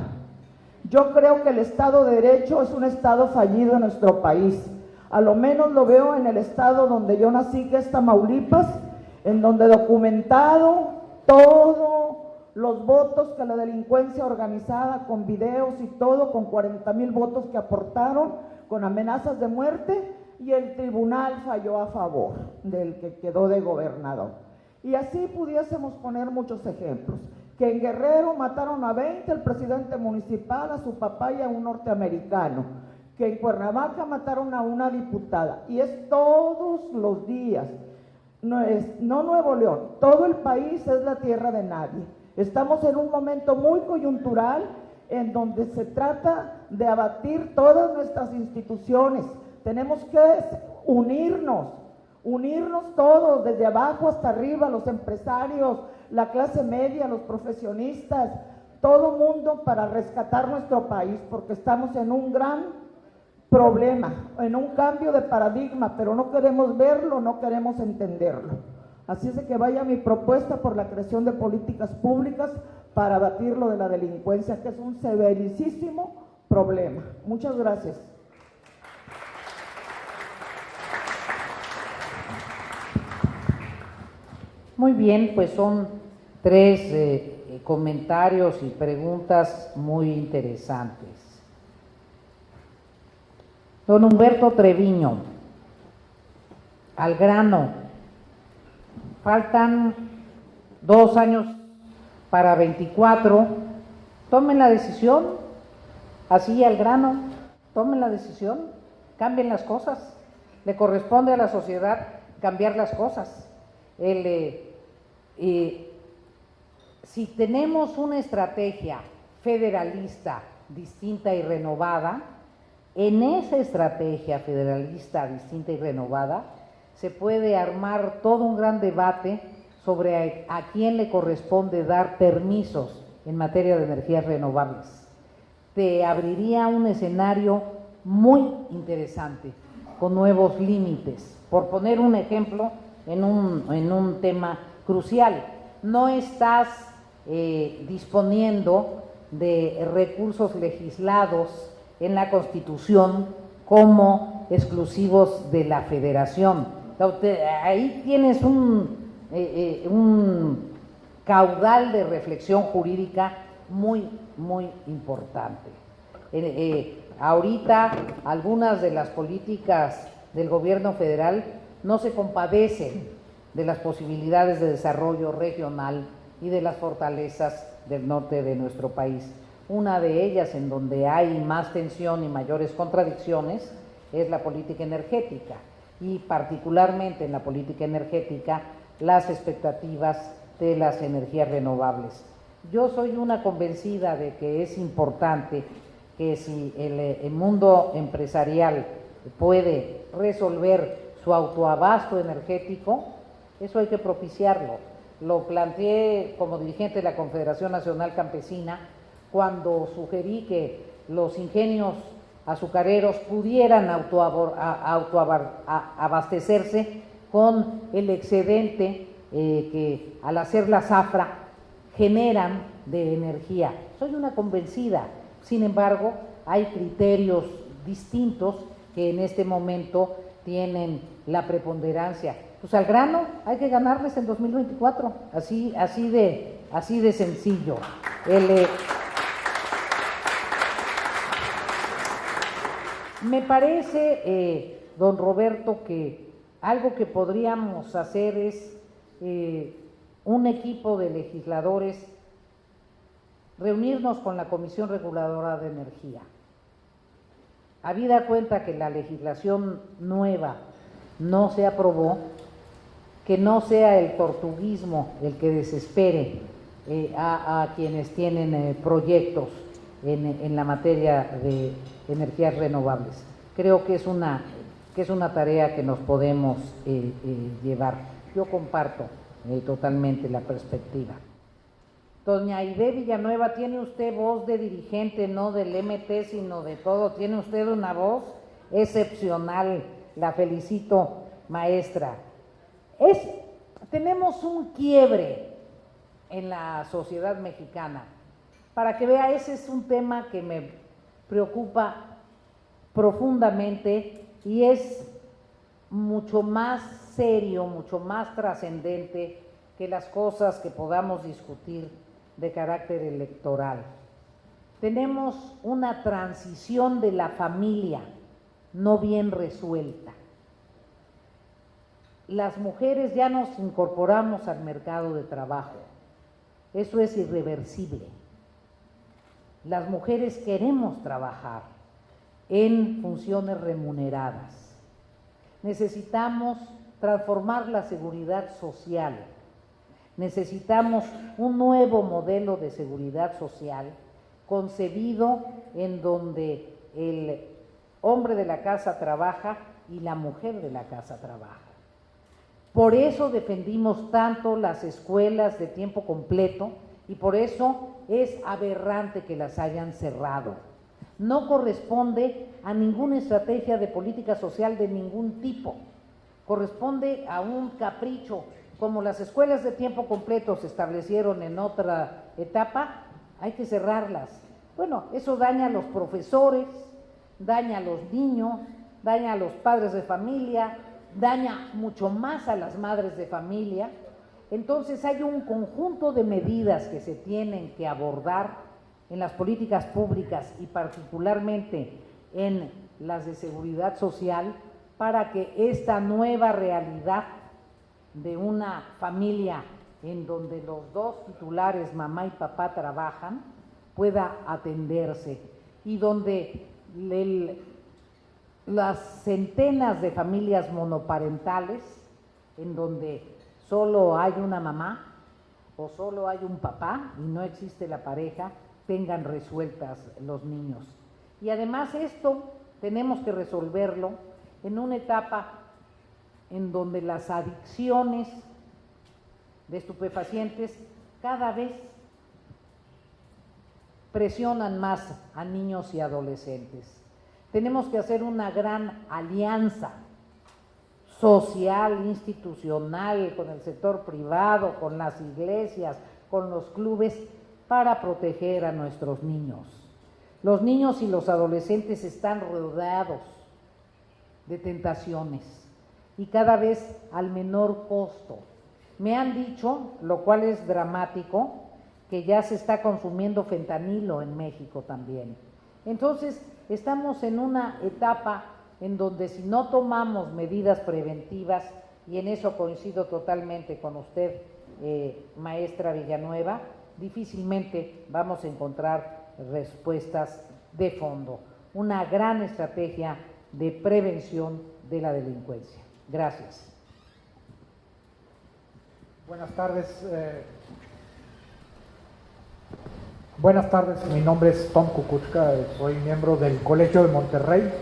Yo creo que el Estado de Derecho es un Estado fallido en nuestro país. A lo menos lo veo en el estado donde yo nací, que es Tamaulipas, en donde documentado todos los votos que la delincuencia organizada, con videos y todo, con 40,000 votos que aportaron, con amenazas de muerte, y el tribunal falló a favor del que quedó de gobernador. Y así pudiésemos poner muchos ejemplos. Que en Guerrero mataron a 20, el presidente municipal, a su papá y a un norteamericano. Que en Cuernavaca mataron a una diputada, y es todos los días, no Nuevo León, todo el país es la tierra de nadie. Estamos en un momento muy coyuntural en donde se trata de abatir todas nuestras instituciones. Tenemos que unirnos todos, desde abajo hasta arriba, los empresarios, la clase media, los profesionistas, todo mundo, para rescatar nuestro país, porque estamos en un gran problema, en un cambio de paradigma, pero no queremos verlo, no queremos entenderlo. Así es de que vaya mi propuesta por la creación de políticas públicas para abatir lo de la delincuencia, que es un severísimo problema. Muchas gracias. Muy bien, pues son tres comentarios y preguntas muy interesantes. Don Humberto Treviño, al grano, faltan 2 años para 24, tomen la decisión, así al grano, tomen la decisión, cambien las cosas, le corresponde a la sociedad cambiar las cosas. Si tenemos una estrategia federalista distinta y renovada, en esa estrategia federalista distinta y renovada se puede armar todo un gran debate sobre a quién le corresponde dar permisos en materia de energías renovables. Te abriría un escenario muy interesante, con nuevos límites. Por poner un ejemplo, en un tema crucial, no estás disponiendo de recursos legislados en la Constitución como exclusivos de la Federación. Ahí tienes un caudal de reflexión jurídica muy, muy importante. Ahorita algunas de las políticas del gobierno federal no se compadecen de las posibilidades de desarrollo regional y de las fortalezas del norte de nuestro país. Una de ellas, en donde hay más tensión y mayores contradicciones, es la política energética, y particularmente en la política energética las expectativas de las energías renovables. Yo soy una convencida de que es importante que si el mundo empresarial puede resolver su autoabasto energético, eso hay que propiciarlo. Lo planteé como dirigente de la Confederación Nacional Campesina cuando sugerí que los ingenios azucareros pudieran autoabastecerse con el excedente que al hacer la zafra generan de energía. Soy una convencida. Sin embargo, hay criterios distintos que en este momento tienen la preponderancia. Pues al grano, hay que ganarles en 2024, así de sencillo. Me parece, don Roberto, que algo que podríamos hacer es un equipo de legisladores reunirnos con la Comisión Reguladora de Energía. Habida cuenta que la legislación nueva no se aprobó, que no sea el tortuguismo el que desespere a quienes tienen proyectos en la materia de energías renovables. Creo que es una tarea que nos podemos llevar. Yo comparto totalmente la perspectiva. Doña Aide Villanueva, tiene usted voz de dirigente, no del MT, sino de todo. Tiene usted una voz excepcional. La felicito, maestra. Tenemos un quiebre en la sociedad mexicana. Para que vea, ese es un tema que me preocupa profundamente y es mucho más serio, mucho más trascendente que las cosas que podamos discutir de carácter electoral. Tenemos una transición de la familia no bien resuelta. Las mujeres ya nos incorporamos al mercado de trabajo. Eso es irreversible. Las mujeres queremos trabajar en funciones remuneradas. Necesitamos transformar la seguridad social. Necesitamos un nuevo modelo de seguridad social concebido en donde el hombre de la casa trabaja y la mujer de la casa trabaja. Por eso defendimos tanto las escuelas de tiempo completo y por eso es aberrante que las hayan cerrado. No corresponde a ninguna estrategia de política social de ningún tipo, corresponde a un capricho. Como las escuelas de tiempo completo se establecieron en otra etapa, hay que cerrarlas. Bueno, eso daña a los profesores, daña a los niños, daña a los padres de familia, daña mucho más a las madres de familia. Entonces hay un conjunto de medidas que se tienen que abordar en las políticas públicas y particularmente en las de seguridad social para que esta nueva realidad de una familia en donde los dos titulares, mamá y papá, trabajan, pueda atenderse y donde las centenas de familias monoparentales en donde solo hay una mamá o solo hay un papá y no existe la pareja, tengan resueltas los niños. Y además esto tenemos que resolverlo en una etapa en donde las adicciones de estupefacientes cada vez presionan más a niños y adolescentes. Tenemos que hacer una gran alianza social, institucional, con el sector privado, con las iglesias, con los clubes, para proteger a nuestros niños. Los niños y los adolescentes están rodeados de tentaciones y cada vez al menor costo. Me han dicho, lo cual es dramático, que ya se está consumiendo fentanilo en México también. Entonces, estamos en una etapa en donde si no tomamos medidas preventivas, y en eso coincido totalmente con usted, maestra Villanueva, difícilmente vamos a encontrar respuestas de fondo. Una gran estrategia de prevención de la delincuencia. Gracias. Buenas tardes. Buenas tardes, mi nombre es Tom Kukuchka, soy miembro del Colegio de Monterrey.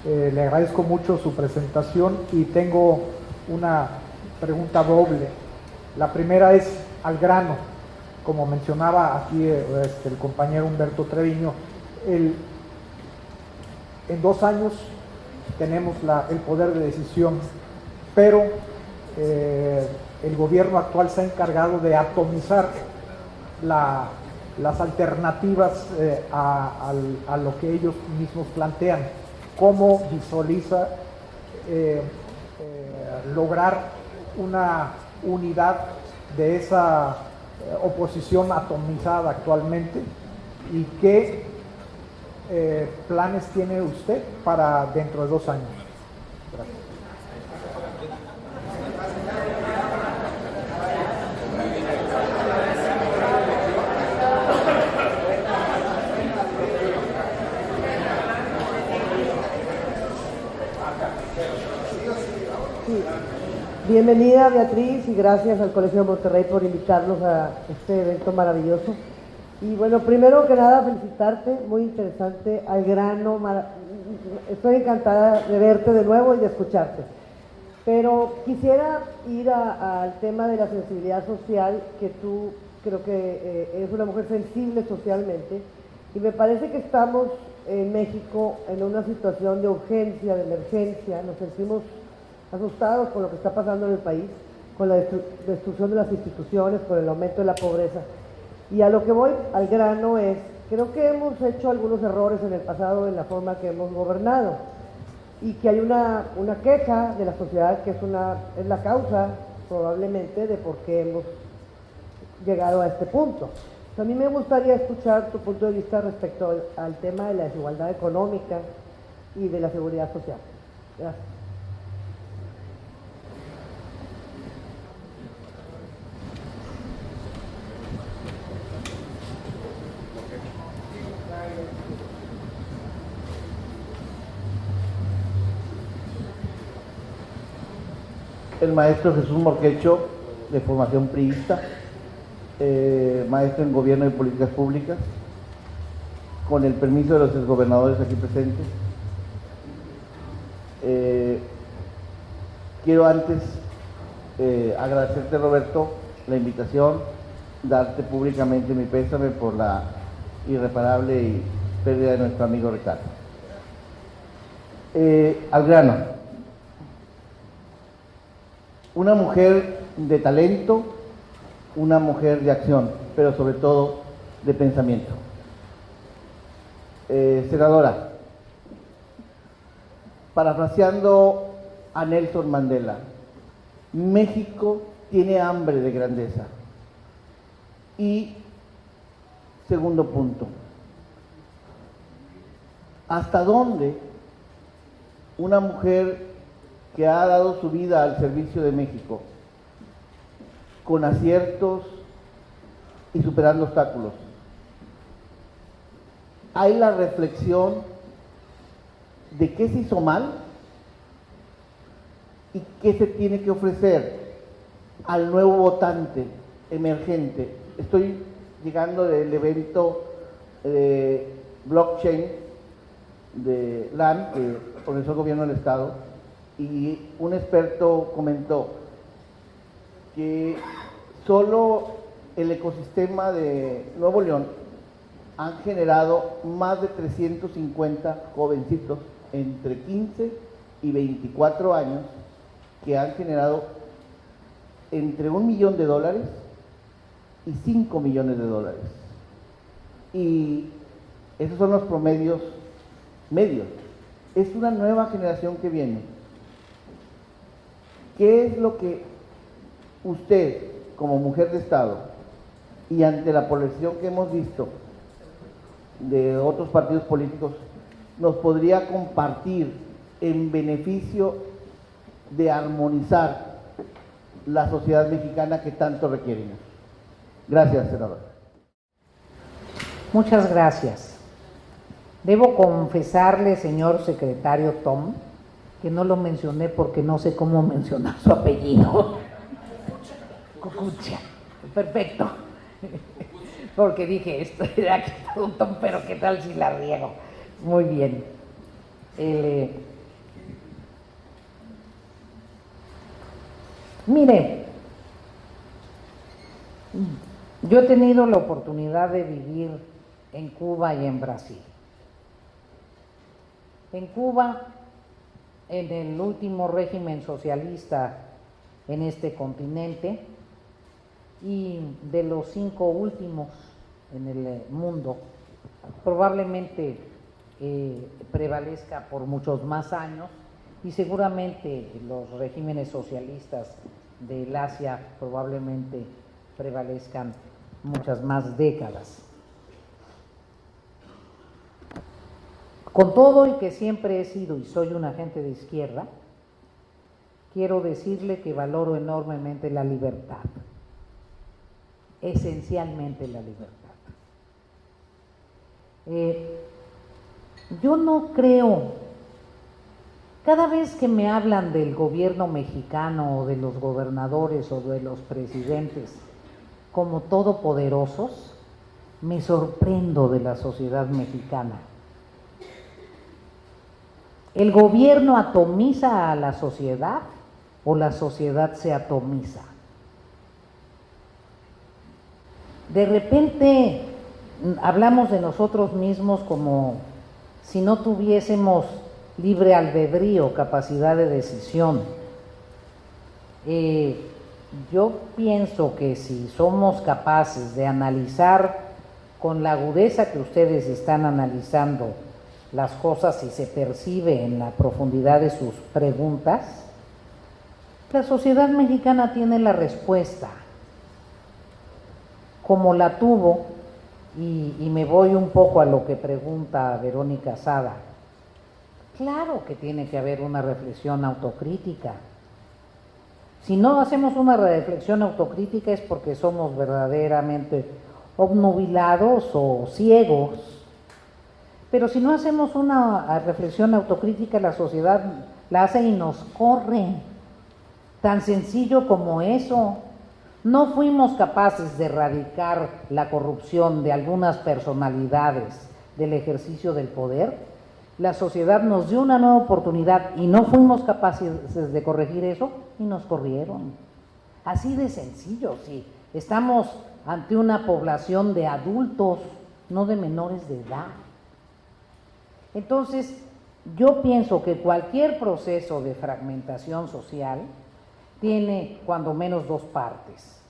Le agradezco mucho su presentación y tengo una pregunta doble. La primera es al grano, como mencionaba aquí el compañero Humberto Treviño. En 2 años tenemos el poder de decisión, pero el gobierno actual se ha encargado de atomizar las alternativas a lo que ellos mismos plantean. ¿Cómo visualiza lograr una unidad de esa oposición atomizada actualmente? ¿Y qué planes tiene usted para dentro de 2 años? Gracias. Bienvenida, Beatriz, y gracias al Colegio de Monterrey por invitarnos a este evento maravilloso. Y bueno, primero que nada, felicitarte, muy interesante, al grano, estoy encantada de verte de nuevo y de escucharte. Pero quisiera ir al tema de la sensibilidad social, que tú creo que eres una mujer sensible socialmente, y me parece que estamos en México en una situación de urgencia, de emergencia, nos sentimos asustados con lo que está pasando en el país, con la destrucción de las instituciones, con el aumento de la pobreza. Y a lo que voy al grano es, creo que hemos hecho algunos errores en el pasado en la forma que hemos gobernado y que hay una queja de la sociedad que es la causa probablemente de por qué hemos llegado a este punto. A mí me gustaría escuchar tu punto de vista respecto al tema de la desigualdad económica y de la seguridad social. Gracias. El maestro Jesús Morquecho, de formación priista, maestro en Gobierno y Políticas Públicas, con el permiso de los exgobernadores aquí presentes. Quiero antes agradecerte, Roberto, la invitación, darte públicamente mi pésame por la irreparable pérdida de nuestro amigo Ricardo. Al grano. Una mujer de talento, una mujer de acción, pero sobre todo de pensamiento. Senadora, parafraseando a Nelson Mandela, México tiene hambre de grandeza. Y segundo punto, ¿hasta dónde una mujer que ha dado su vida al servicio de México, con aciertos y superando obstáculos? Hay la reflexión de qué se hizo mal y qué se tiene que ofrecer al nuevo votante emergente. Estoy llegando del evento de blockchain de LAN, que organizó el gobierno del Estado, y un experto comentó que solo el ecosistema de Nuevo León han generado más de 350 jovencitos entre 15 y 24 años que han generado entre $1 millón y $5 millones. Y esos son los promedios medios. Es una nueva generación que viene. ¿Qué es lo que usted, como mujer de Estado, y ante la polarización que hemos visto de otros partidos políticos, nos podría compartir en beneficio de armonizar la sociedad mexicana que tanto requerimos? Gracias, senadora. Muchas gracias. Debo confesarle, señor secretario Tom, que no lo mencioné porque no sé cómo mencionar su apellido. Cucucha. Perfecto. Porque dije, esto era aquí todo un Tom, pero qué tal si la riego. Muy bien. Mire, yo he tenido la oportunidad de vivir en Cuba y en Brasil. En Cuba, en el último régimen socialista en este continente, y de los 5 últimos en el mundo, probablemente prevalezca por muchos más años, y seguramente los regímenes socialistas del Asia probablemente prevalezcan muchas más décadas. Con todo y que siempre he sido y soy una gente de izquierda, quiero decirle que valoro enormemente la libertad, esencialmente la libertad. Yo no creo Cada vez que me hablan del gobierno mexicano o de los gobernadores o de los presidentes como todopoderosos, me sorprendo de la sociedad mexicana. ¿El gobierno atomiza a la sociedad o la sociedad se atomiza? De repente hablamos de nosotros mismos como si no tuviésemos libre albedrío, capacidad de decisión. Yo pienso que si somos capaces de analizar con la agudeza que ustedes están analizando las cosas y se percibe en la profundidad de sus preguntas, la sociedad mexicana tiene la respuesta, como la tuvo, y me voy un poco a lo que pregunta Verónica Sada. Claro que tiene que haber una reflexión autocrítica. Si no hacemos una reflexión autocrítica es porque somos verdaderamente obnubilados o ciegos. Pero si no hacemos una reflexión autocrítica, la sociedad la hace y nos corre. Tan sencillo como eso. No fuimos capaces de erradicar la corrupción de algunas personalidades del ejercicio del poder. La sociedad nos dio una nueva oportunidad y no fuimos capaces de corregir eso y nos corrieron. Así de sencillo, sí. Estamos ante una población de adultos, no de menores de edad. Entonces, yo pienso que cualquier proceso de fragmentación social tiene cuando menos dos partes.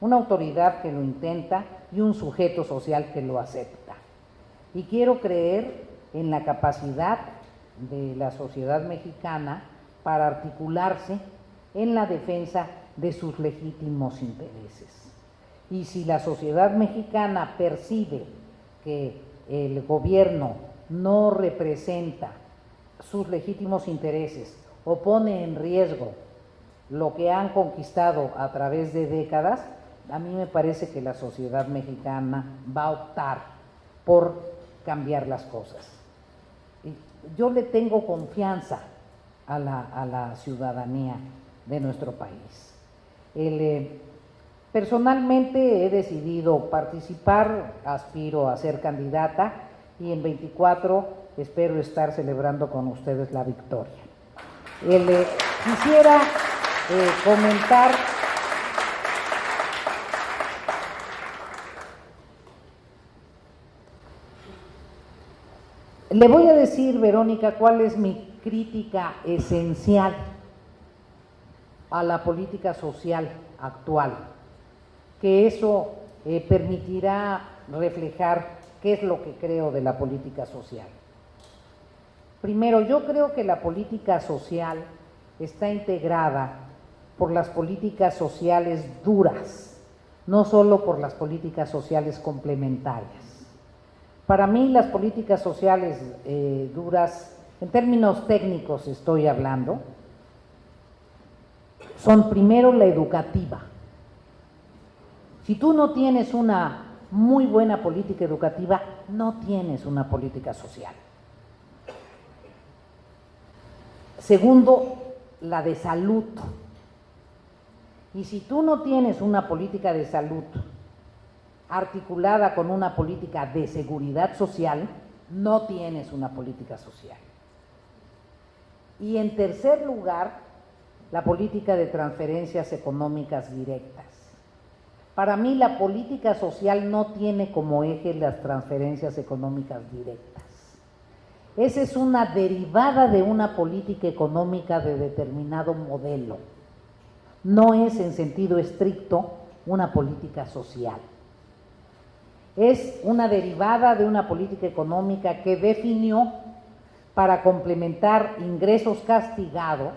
Una autoridad que lo intenta y un sujeto social que lo acepta. Y quiero creer en la capacidad de la sociedad mexicana para articularse en la defensa de sus legítimos intereses. Y si la sociedad mexicana percibe que el gobierno no representa sus legítimos intereses o pone en riesgo lo que han conquistado a través de décadas, a mí me parece que la sociedad mexicana va a optar por cambiar las cosas. Yo le tengo confianza a la ciudadanía de nuestro país. Personalmente he decidido participar, aspiro a ser candidata y en 24 espero estar celebrando con ustedes la victoria. Quisiera comentar le voy a decir, Verónica, cuál es mi crítica esencial a la política social actual, que eso permitirá reflejar qué es lo que creo de la política social. Primero, yo creo que la política social está integrada por las políticas sociales duras, no solo por las políticas sociales complementarias. Para mí las políticas sociales duras, en términos técnicos estoy hablando, son primero la educativa. Si tú no tienes una muy buena política educativa, no tienes una política social. Segundo, la de salud. Y si tú no tienes una política de salud articulada con una política de seguridad social, no tienes una política social. Y en tercer lugar, la política de transferencias económicas directas. Para mí la política social no tiene como eje las transferencias económicas directas. Esa es una derivada de una política económica de determinado modelo. No es en sentido estricto una política social. Es una derivada de una política económica que definió para complementar ingresos castigados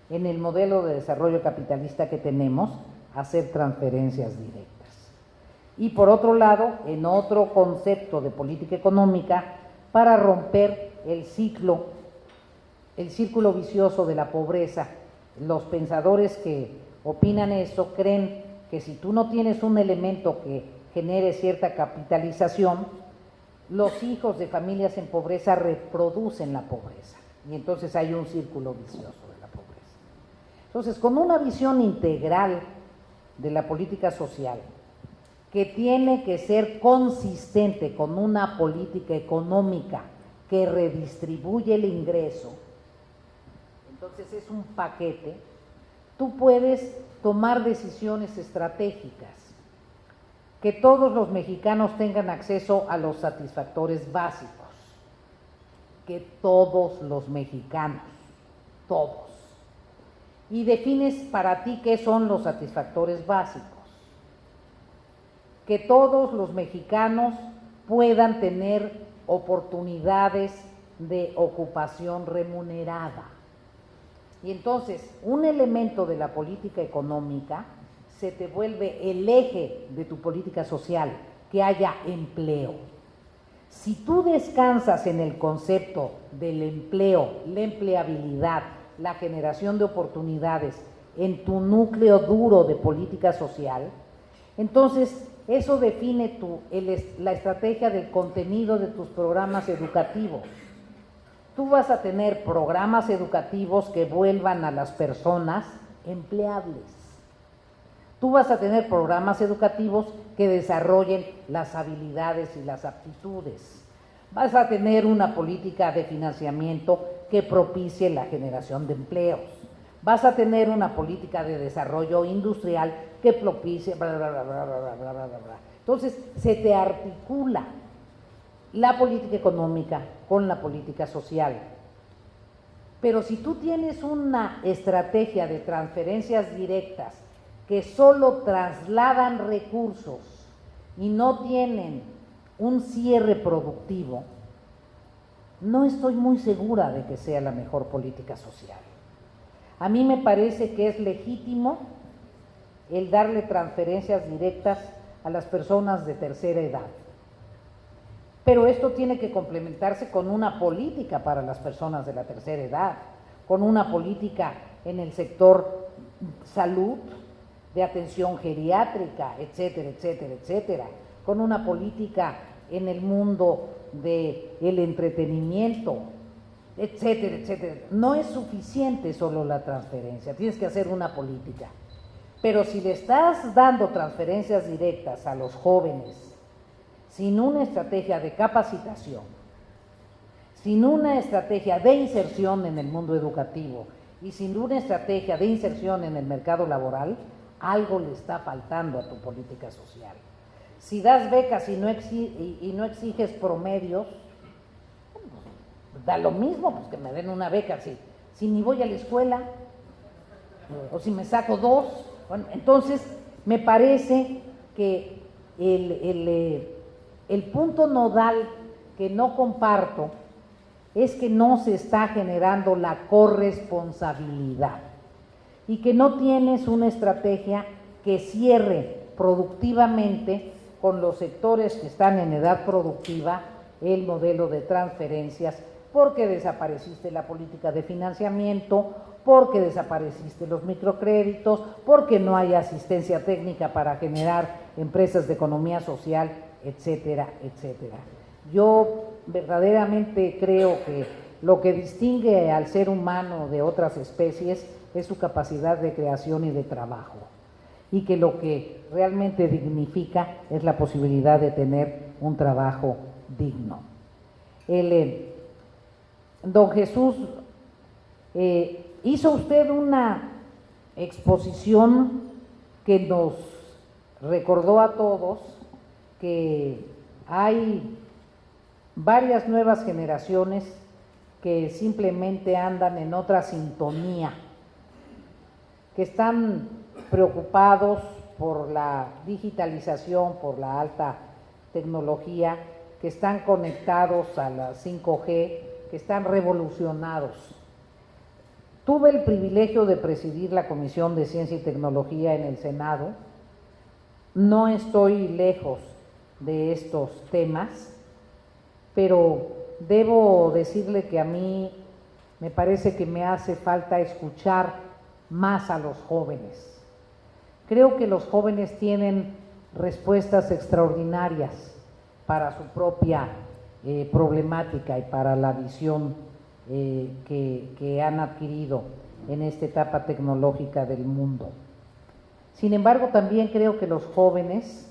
en el modelo de desarrollo capitalista que tenemos, hacer transferencias directas. Y por otro lado, en otro concepto de política económica, para romper el círculo vicioso de la pobreza. Los pensadores que opinan eso creen que si tú no tienes un elemento que genere cierta capitalización, los hijos de familias en pobreza reproducen la pobreza. y entonces hay un círculo vicioso de la pobreza. Entonces, con una visión integral de la política social, que tiene que ser consistente con una política económica que redistribuye el ingreso, entonces es un paquete, tú puedes tomar decisiones estratégicas, que todos los mexicanos tengan acceso a los satisfactores básicos, que todos los mexicanos, todos, y defines para ti qué son los satisfactores básicos, que todos los mexicanos puedan tener oportunidades de ocupación remunerada. Y entonces, un elemento de la política económica se te vuelve el eje de tu política social, que haya empleo. Si tú descansas en el concepto del empleo, la empleabilidad, la generación de oportunidades en tu núcleo duro de política social, entonces eso define la estrategia del contenido de tus programas educativos. Tú vas a tener programas educativos que vuelvan a las personas empleables. Tú vas a tener programas educativos que desarrollen las habilidades y las aptitudes. Vas a tener una política de financiamiento que propicie la generación de empleos. Vas a tener una política de desarrollo industrial que propicie bla, bla, bla, bla, bla, bla, bla, bla, bla. Entonces, se te articula la política económica con la política social. Pero si tú tienes una estrategia de transferencias directas que solo trasladan recursos y no tienen un cierre productivo, no estoy muy segura de que sea la mejor política social. A mí me parece que es legítimo el darle transferencias directas a las personas de tercera edad. Pero esto tiene que complementarse con una política para las personas de la tercera edad, con una política en el sector salud, de atención geriátrica, etcétera, etcétera, etcétera, con una política en el mundo del entretenimiento, etcétera, etcétera. No es suficiente solo la transferencia, tienes que hacer una política. Pero si le estás dando transferencias directas a los jóvenes sin una estrategia de capacitación, sin una estrategia de inserción en el mundo educativo y sin una estrategia de inserción en el mercado laboral, algo le está faltando a tu política social. Si das becas y no exiges promedios, da lo mismo, pues que me den una beca, si ni voy a la escuela, o si me saco 2, bueno, entonces me parece que el punto nodal que no comparto es que no se está generando la corresponsabilidad y que no tienes una estrategia que cierre productivamente con los sectores que están en edad productiva el modelo de transferencias, porque desapareciste la política de financiamiento, porque desapareciste los microcréditos, porque no hay asistencia técnica para generar empresas de economía social, etcétera, etcétera. Yo verdaderamente creo que lo que distingue al ser humano de otras especies es su capacidad de creación y de trabajo, y que lo que realmente dignifica es la posibilidad de tener un trabajo digno. Don Jesús, hizo usted una exposición que nos recordó a todos que hay varias nuevas generaciones que simplemente andan en otra sintonía, que están preocupados por la digitalización, por la alta tecnología, que están conectados a la 5G, que están revolucionados. Tuve el privilegio de presidir la Comisión de Ciencia y Tecnología en el Senado. No estoy lejos de estos temas, pero debo decirle que a mí me parece que me hace falta escuchar más a los jóvenes. Creo que los jóvenes tienen respuestas extraordinarias para su propia problemática y para la visión que han adquirido en esta etapa tecnológica del mundo. Sin embargo, también creo que los jóvenes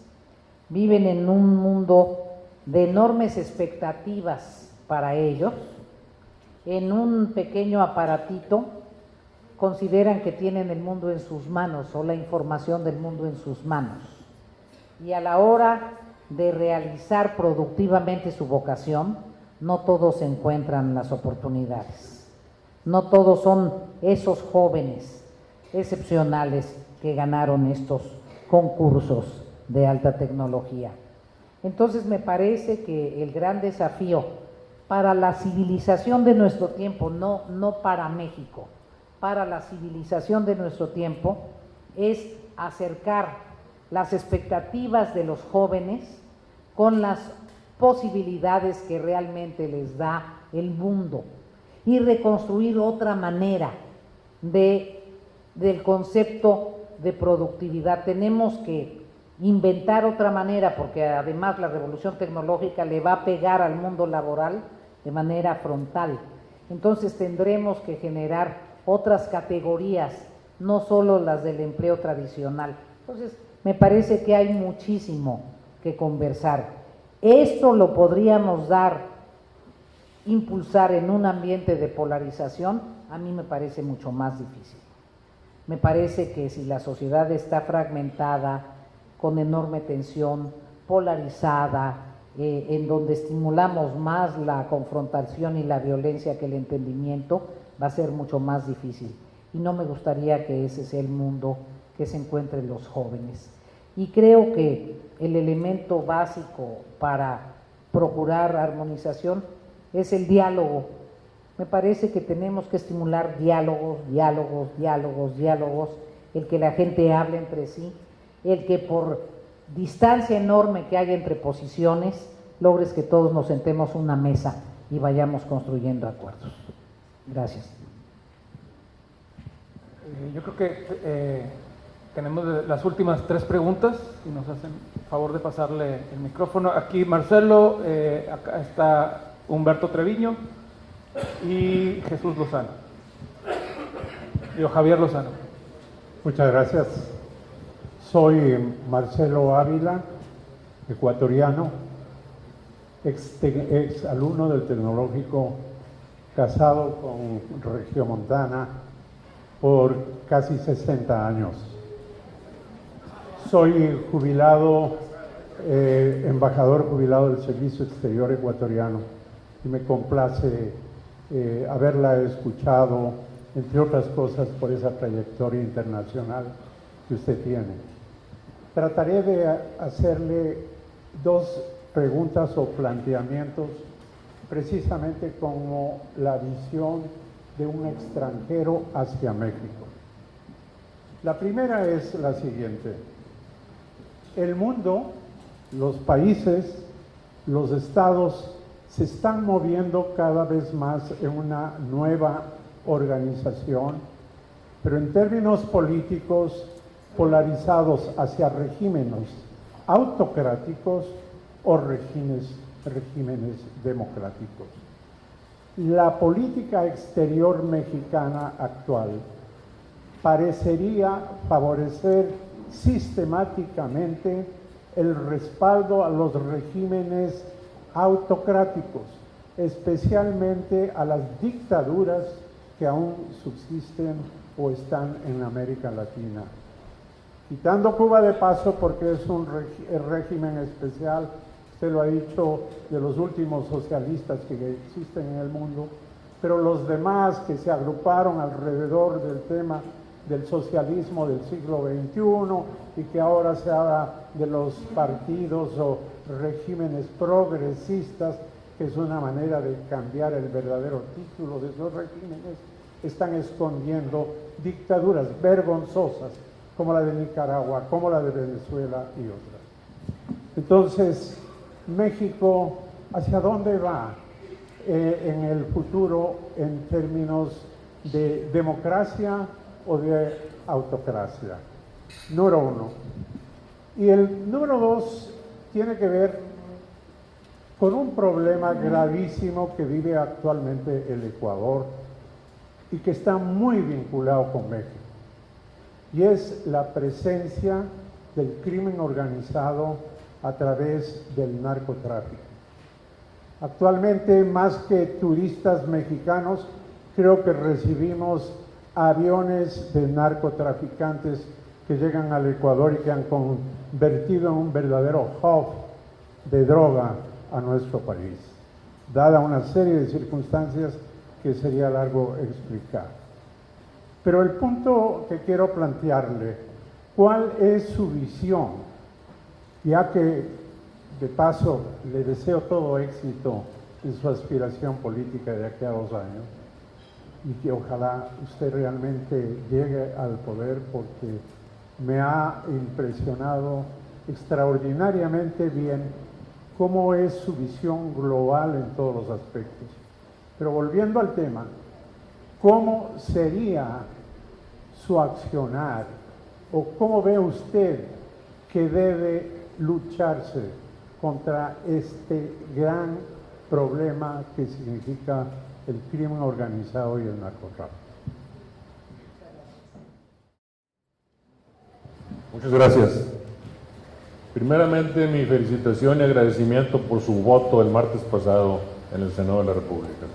viven en un mundo de enormes expectativas para ellos. En un pequeño aparatito consideran que tienen el mundo en sus manos o la información del mundo en sus manos. Y a la hora de realizar productivamente su vocación, no todos encuentran las oportunidades. No todos son esos jóvenes excepcionales que ganaron estos concursos de alta tecnología. Entonces me parece que el gran desafío para la civilización de nuestro tiempo, no para México, para la civilización de nuestro tiempo, es acercar las expectativas de los jóvenes con las posibilidades que realmente les da el mundo y reconstruir otra manera del concepto de productividad. Tenemos que inventar otra manera, porque además la revolución tecnológica le va a pegar al mundo laboral de manera frontal. Entonces tendremos que generar otras categorías, no solo las del empleo tradicional. Entonces me parece que hay muchísimo que conversar. Esto lo podríamos impulsar en un ambiente de polarización. A mí me parece mucho más difícil. Me parece que si la sociedad está fragmentada, con enorme tensión, polarizada, en donde estimulamos más la confrontación y la violencia que el entendimiento, va a ser mucho más difícil. Y no me gustaría que ese sea el mundo que se encuentren los jóvenes. Y creo que el elemento básico para procurar armonización es el diálogo. Me parece que tenemos que estimular diálogos, el que la gente hable entre sí, el que por distancia enorme que haya entre posiciones, logres que todos nos sentemos a una mesa y vayamos construyendo acuerdos. Gracias. Yo creo que tenemos las últimas 3 preguntas y nos hacen favor de pasarle el micrófono. Aquí Marcelo, acá está Humberto Treviño y Jesús Lozano. Javier Lozano. Muchas gracias. Soy Marcelo Ávila, ecuatoriano, ex alumno del Tecnológico, casado con regiomontana por casi 60 años. Soy jubilado, embajador jubilado del Servicio Exterior ecuatoriano y me complace haberla escuchado, entre otras cosas, por esa trayectoria internacional que usted tiene. Trataré de hacerle 2 preguntas o planteamientos precisamente como la visión de un extranjero hacia México. La primera es la siguiente: el mundo, los países, los estados se están moviendo cada vez más en una nueva organización, pero en términos políticos polarizados hacia regímenes autocráticos o regímenes democráticos. La política exterior mexicana actual parecería favorecer sistemáticamente el respaldo a los regímenes autocráticos, especialmente a las dictaduras que aún subsisten o están en América Latina. Quitando Cuba de paso porque es un régimen especial, usted lo ha dicho, de los últimos socialistas que existen en el mundo, pero los demás que se agruparon alrededor del tema del socialismo del siglo XXI y que ahora se habla de los partidos o regímenes progresistas, que es una manera de cambiar el verdadero título de esos regímenes, están escondiendo dictaduras vergonzosas como la de Nicaragua, como la de Venezuela y otras. Entonces, México, ¿hacia dónde va en el futuro en términos de democracia o de autocracia? Número 1. Y el número 2 tiene que ver con un problema gravísimo que vive actualmente el Ecuador y que está muy vinculado con México, y es la presencia del crimen organizado a través del narcotráfico. Actualmente, más que turistas mexicanos, creo que recibimos aviones de narcotraficantes que llegan al Ecuador y que han convertido en un verdadero hub de droga a nuestro país, dada una serie de circunstancias que sería largo explicar. Pero el punto que quiero plantearle, ¿cuál es su visión? Ya que, de paso, le deseo todo éxito en su aspiración política de aquí a 2 años, y que ojalá usted realmente llegue al poder, porque me ha impresionado extraordinariamente bien cómo es su visión global en todos los aspectos. Pero volviendo al tema, ¿cómo sería su accionar o cómo ve usted que debe lucharse contra este gran problema que significa el crimen organizado y el narcotráfico? Muchas gracias. Primeramente, mi felicitación y agradecimiento por su voto el martes pasado en el Senado de la República.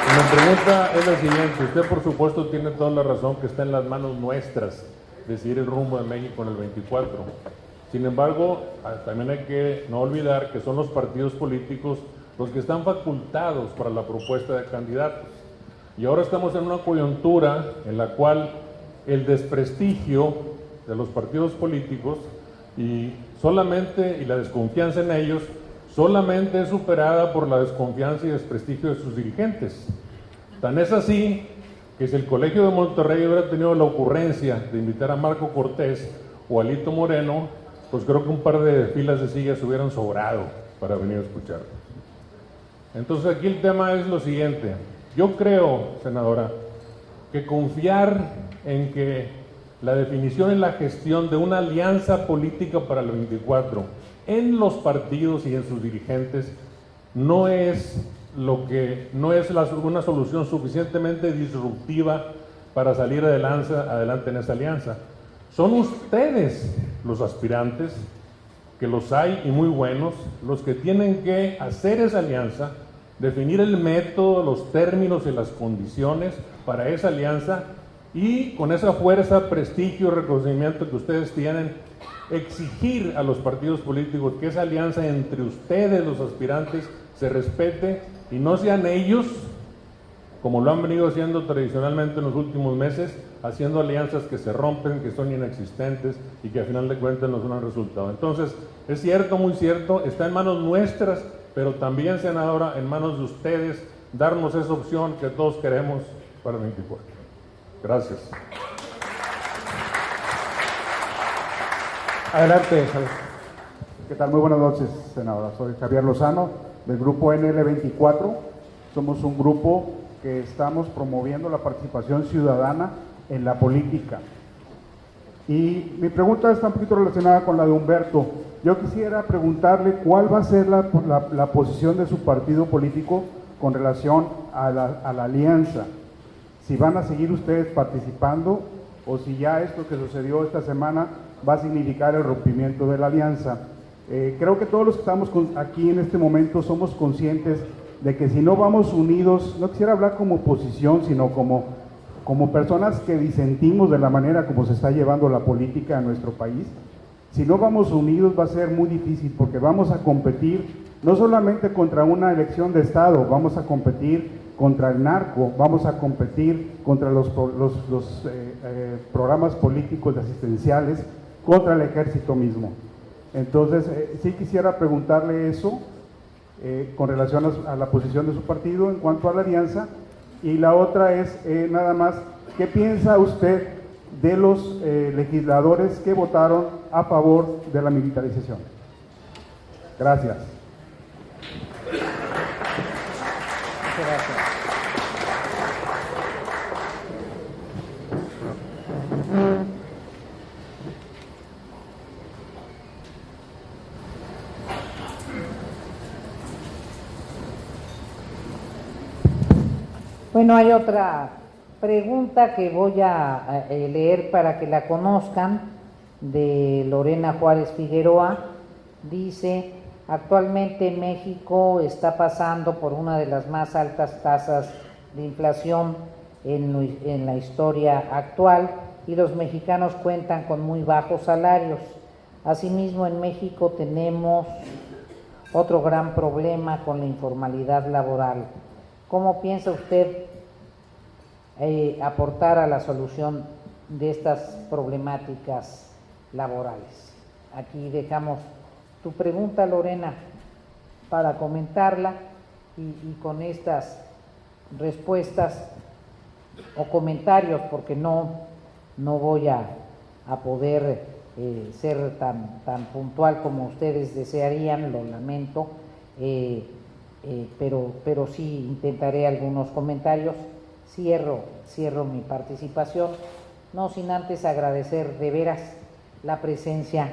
Mi pregunta es la siguiente. Usted, por supuesto, tiene toda la razón que está en las manos nuestras decidir el rumbo de México en el 24. Sin embargo, también hay que no olvidar que son los partidos políticos los que están facultados para la propuesta de candidatos. Y ahora estamos en una coyuntura en la cual el desprestigio de los partidos políticos y la desconfianza en ellos solamente es superada por la desconfianza y desprestigio de sus dirigentes. Tan es así que si el Colegio de Monterrey hubiera tenido la ocurrencia de invitar a Marco Cortés o a Alito Moreno, pues creo que un par de filas de sillas hubieran sobrado para venir a escuchar. Entonces aquí el tema es lo siguiente. Yo creo, senadora, que confiar en que la definición y la gestión de una alianza política para el 24 en los partidos y en sus dirigentes no es una solución suficientemente disruptiva para salir adelante en esa alianza. Son ustedes los aspirantes, que los hay y muy buenos, los que tienen que hacer esa alianza, definir el método, los términos y las condiciones para esa alianza, y con esa fuerza, prestigio y reconocimiento que ustedes tienen, exigir a los partidos políticos que esa alianza entre ustedes, los aspirantes, se respete y no sean ellos, como lo han venido haciendo tradicionalmente en los últimos meses, haciendo alianzas que se rompen, que son inexistentes y que al final de cuentas no dan resultado. Entonces, es cierto, muy cierto, está en manos nuestras, pero también, senadora, en manos de ustedes, darnos esa opción que todos queremos para el 24. Gracias. Adelante, Javier. ¿Qué tal? Muy buenas noches, senadora. Soy Javier Lozano, del grupo NL24. Somos un grupo que estamos promoviendo la participación ciudadana en la política. Y mi pregunta está un poquito relacionada con la de Humberto. Yo quisiera preguntarle cuál va a ser la posición de su partido político con relación a la alianza. Si van a seguir ustedes participando o si ya esto que sucedió esta semana va a significar el rompimiento de la alianza. Creo que todos los que estamos aquí en este momento somos conscientes de que si no vamos unidos, no quisiera hablar como oposición, sino como personas que disentimos de la manera como se está llevando la política en nuestro país. Si no vamos unidos va a ser muy difícil, porque vamos a competir no solamente contra una elección de Estado, vamos a competir contra el narco, vamos a competir contra los programas políticos asistenciales, contra el ejército mismo. Entonces, sí quisiera preguntarle eso con relación a la posición de su partido en cuanto a la alianza. Y la otra es, nada más, ¿qué piensa usted de los legisladores que votaron a favor de la militarización? Gracias. Muchas gracias. Bueno, hay otra pregunta que voy a leer para que la conozcan, de Lorena Juárez Figueroa. Dice: actualmente México está pasando por una de las más altas tasas de inflación en la historia actual, y los mexicanos cuentan con muy bajos salarios. Asimismo, en México tenemos otro gran problema con la informalidad laboral. ¿Cómo piensa usted aportar a la solución de estas problemáticas laborales? Aquí dejamos tu pregunta, Lorena, para comentarla, y con estas respuestas o comentarios, porque no voy a poder ser tan puntual como ustedes desearían, lo lamento, pero sí intentaré algunos comentarios. Cierro mi participación, no sin antes agradecer de veras la presencia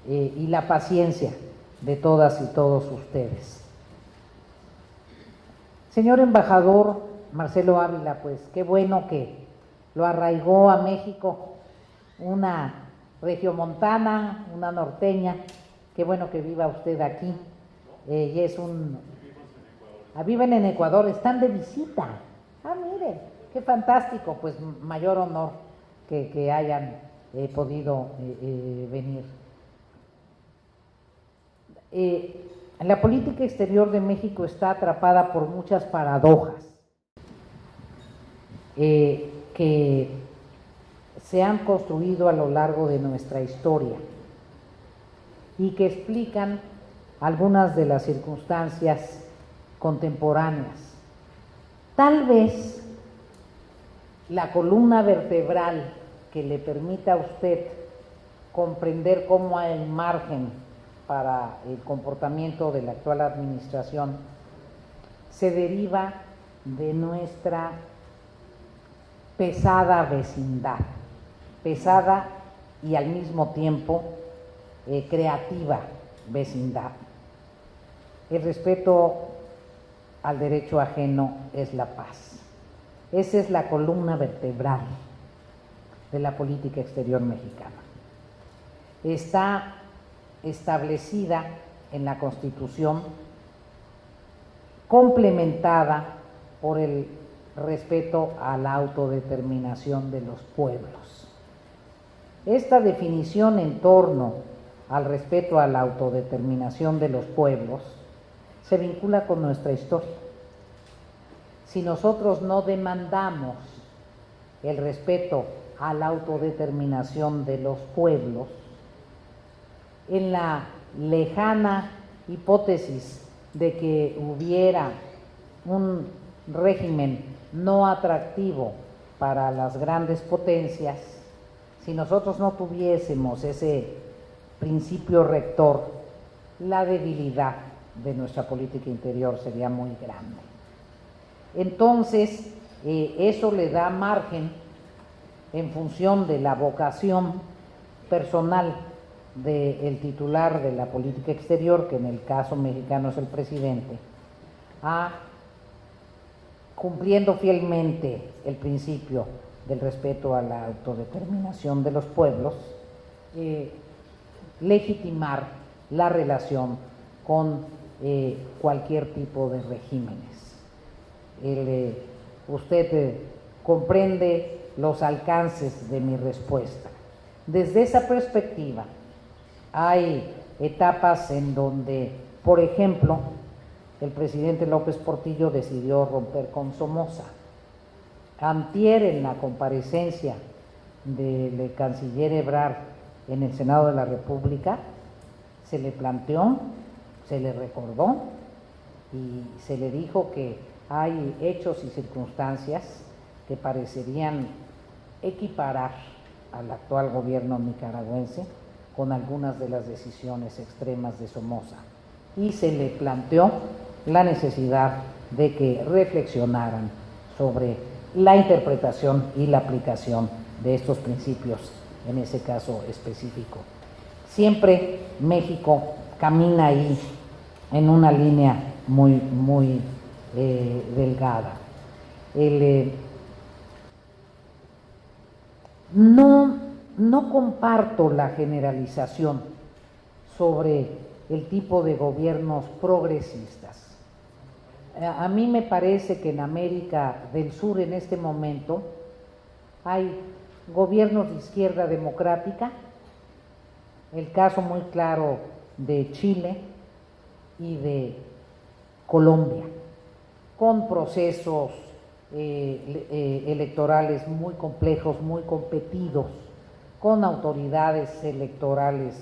y la paciencia de todas y todos ustedes. Señor embajador Marcelo Ávila, pues qué bueno que lo arraigó a México una regiomontana, una norteña. Qué bueno que viva usted aquí. Y es viven en Ecuador, están de visita. Ah, mire, qué fantástico, pues mayor honor que hayan podido venir. La política exterior de México está atrapada por muchas paradojas que se han construido a lo largo de nuestra historia y que explican algunas de las circunstancias contemporáneas. Tal vez la columna vertebral que le permita a usted comprender cómo hay margen para el comportamiento de la actual administración se deriva de nuestra pesada vecindad, pesada y al mismo tiempo creativa vecindad. El respeto al derecho ajeno es la paz. Esa es la columna vertebral de la política exterior mexicana. Está establecida en la Constitución, complementada por el respeto a la autodeterminación de los pueblos. Esta definición en torno al respeto a la autodeterminación de los pueblos se vincula con nuestra historia. Si nosotros no demandamos el respeto a la autodeterminación de los pueblos, en la lejana hipótesis de que hubiera un régimen no atractivo para las grandes potencias, si nosotros no tuviésemos ese principio rector, la debilidad de nuestra política interior sería muy grande. Entonces, eso le da margen, en función de la vocación personal del titular de la política exterior, que en el caso mexicano es el presidente, a, cumpliendo fielmente el principio del respeto a la autodeterminación de los pueblos, legitimar la relación con cualquier tipo de regímenes. Usted comprende los alcances de mi respuesta. Desde esa perspectiva, hay etapas en donde, por ejemplo, el presidente López Portillo decidió romper con Somoza. Antier, en la comparecencia del canciller Ebrard en el Senado de la República, se le planteó, se le recordó y se le dijo que hay hechos y circunstancias que parecerían equiparar al actual gobierno nicaragüense con algunas de las decisiones extremas de Somoza, y se le planteó la necesidad de que reflexionaran sobre la interpretación y la aplicación de estos principios en ese caso específico. Siempre México camina ahí en una línea muy delgada. No comparto la generalización sobre el tipo de gobiernos progresistas. A mí me parece que en América del Sur en este momento hay gobiernos de izquierda democrática, el caso muy claro de Chile y de Colombia, con procesos electorales muy complejos, muy competidos, con autoridades electorales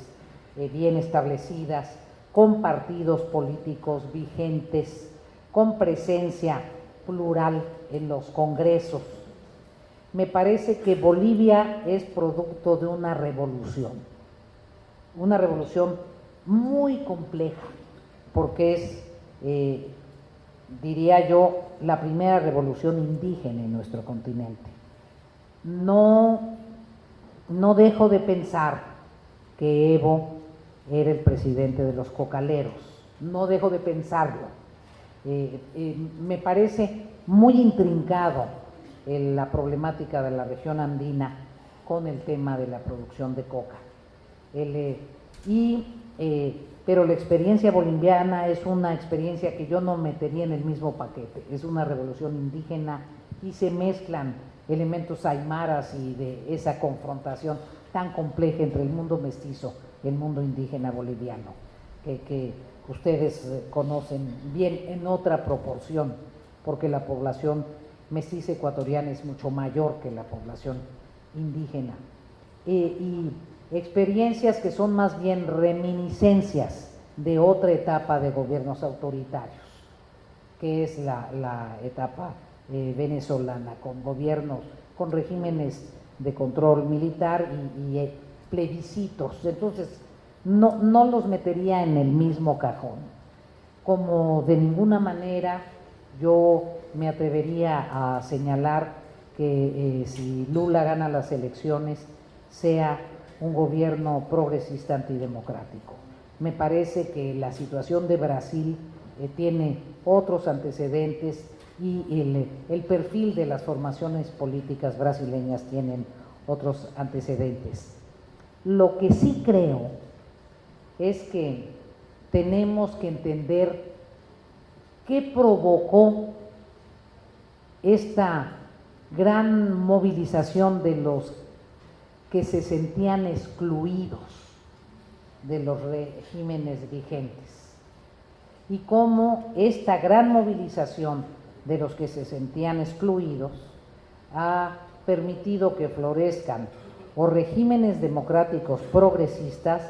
bien establecidas, con partidos políticos vigentes, con presencia plural en los congresos. Me parece que Bolivia es producto de una revolución muy compleja, porque es, diría yo, la primera revolución indígena en nuestro continente. No dejo de pensar que Evo era el presidente de los cocaleros, no dejo de pensarlo. Me parece muy intrincado la problemática de la región andina con el tema de la producción de coca. Pero la experiencia boliviana es una experiencia que yo no metería en el mismo paquete, es una revolución indígena y se mezclan elementos aymaras y de esa confrontación tan compleja entre el mundo mestizo y el mundo indígena boliviano, que ustedes conocen bien en otra proporción, porque la población mestiza ecuatoriana es mucho mayor que la población indígena. Y experiencias que son más bien reminiscencias de otra etapa de gobiernos autoritarios, que es la etapa venezolana, con gobiernos, con regímenes de control militar y plebiscitos. Entonces, no los metería en el mismo cajón. Como de ninguna manera yo me atrevería a señalar que si Lula gana las elecciones sea un gobierno progresista antidemocrático. Me parece que la situación de Brasil tiene otros antecedentes y el perfil de las formaciones políticas brasileñas tienen otros antecedentes. Lo que sí creo es que tenemos que entender qué provocó esta gran movilización de los que se sentían excluidos de los regímenes vigentes y cómo esta gran movilización de los que se sentían excluidos ha permitido que florezcan o regímenes democráticos progresistas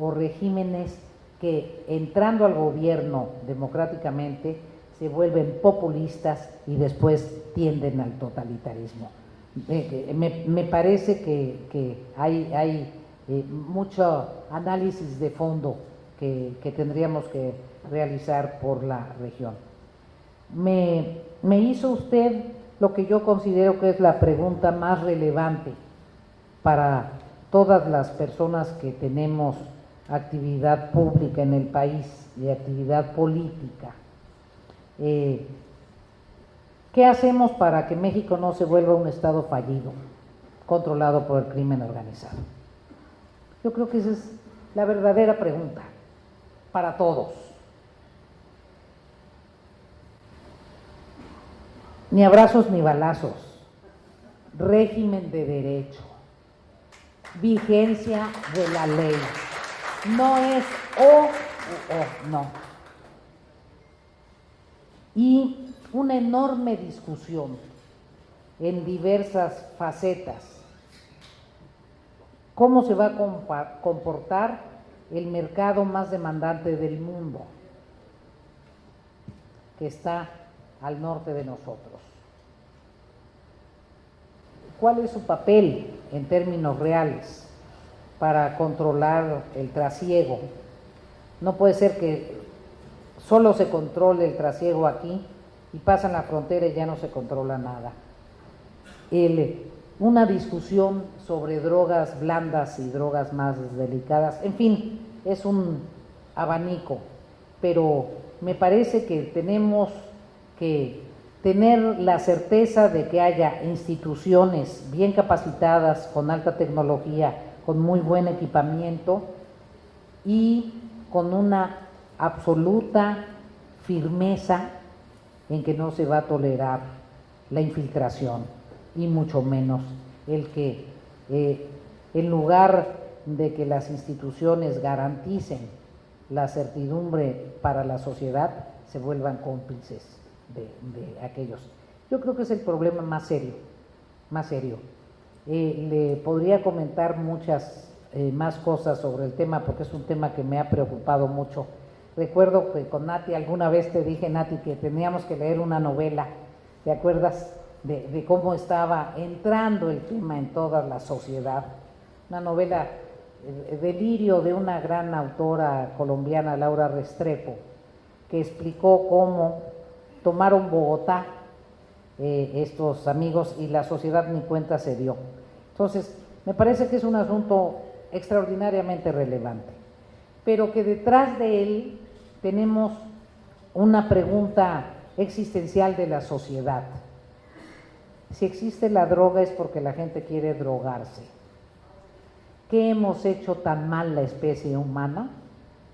o regímenes que entrando al gobierno democráticamente se vuelven populistas y después tienden al totalitarismo. Me parece que hay mucho análisis de fondo que tendríamos que realizar por la región. Me hizo usted lo que yo considero que es la pregunta más relevante para todas las personas que tenemos actividad pública en el país y actividad política. ¿Qué hacemos para que México no se vuelva un estado fallido, controlado por el crimen organizado? Yo creo que esa es la verdadera pregunta para todos. Ni abrazos ni balazos, régimen de derecho, vigencia de la ley. No es o, no. Y una enorme discusión en diversas facetas. ¿Cómo se va a comportar el mercado más demandante del mundo, que está al norte de nosotros? ¿Cuál es su papel en términos reales para controlar el trasiego? No puede ser que solo se controle el trasiego aquí y pasan la frontera y ya no se controla nada. Una discusión sobre drogas blandas y drogas más delicadas, en fin, es un abanico, pero me parece que tenemos que tener la certeza de que haya instituciones bien capacitadas, con alta tecnología, con muy buen equipamiento y con una absoluta firmeza en que no se va a tolerar la infiltración y mucho menos el que en lugar de que las instituciones garanticen la certidumbre para la sociedad, se vuelvan cómplices de aquellos. Yo creo que es el problema más serio, más serio. Le podría comentar muchas más cosas sobre el tema, porque es un tema que me ha preocupado mucho. Recuerdo que con Nati alguna vez te dije, Nati, que teníamos que leer una novela, ¿te acuerdas? De cómo estaba entrando el tema en toda la sociedad. Una novela, Delirio, de una gran autora colombiana, Laura Restrepo, que explicó cómo tomaron Bogotá estos amigos y la sociedad ni cuenta se dio. Entonces, me parece que es un asunto extraordinariamente relevante, pero que detrás de él tenemos una pregunta existencial de la sociedad. Si existe la droga es porque la gente quiere drogarse. ¿Qué hemos hecho tan mal la especie humana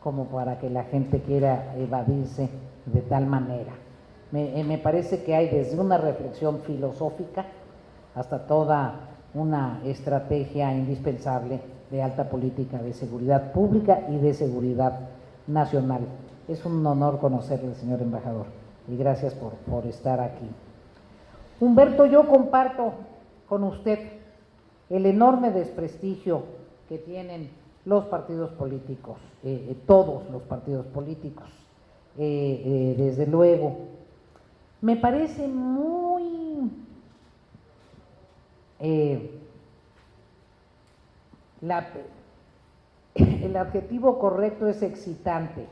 como para que la gente quiera evadirse de tal manera? Me parece que hay desde una reflexión filosófica hasta toda una estrategia indispensable de alta política de seguridad pública y de seguridad nacional. Es un honor conocerle, señor embajador, y gracias por estar aquí. Humberto, yo comparto con usted el enorme desprestigio que tienen los partidos políticos, todos los partidos políticos, desde luego. Me parece muy el adjetivo correcto es excitante,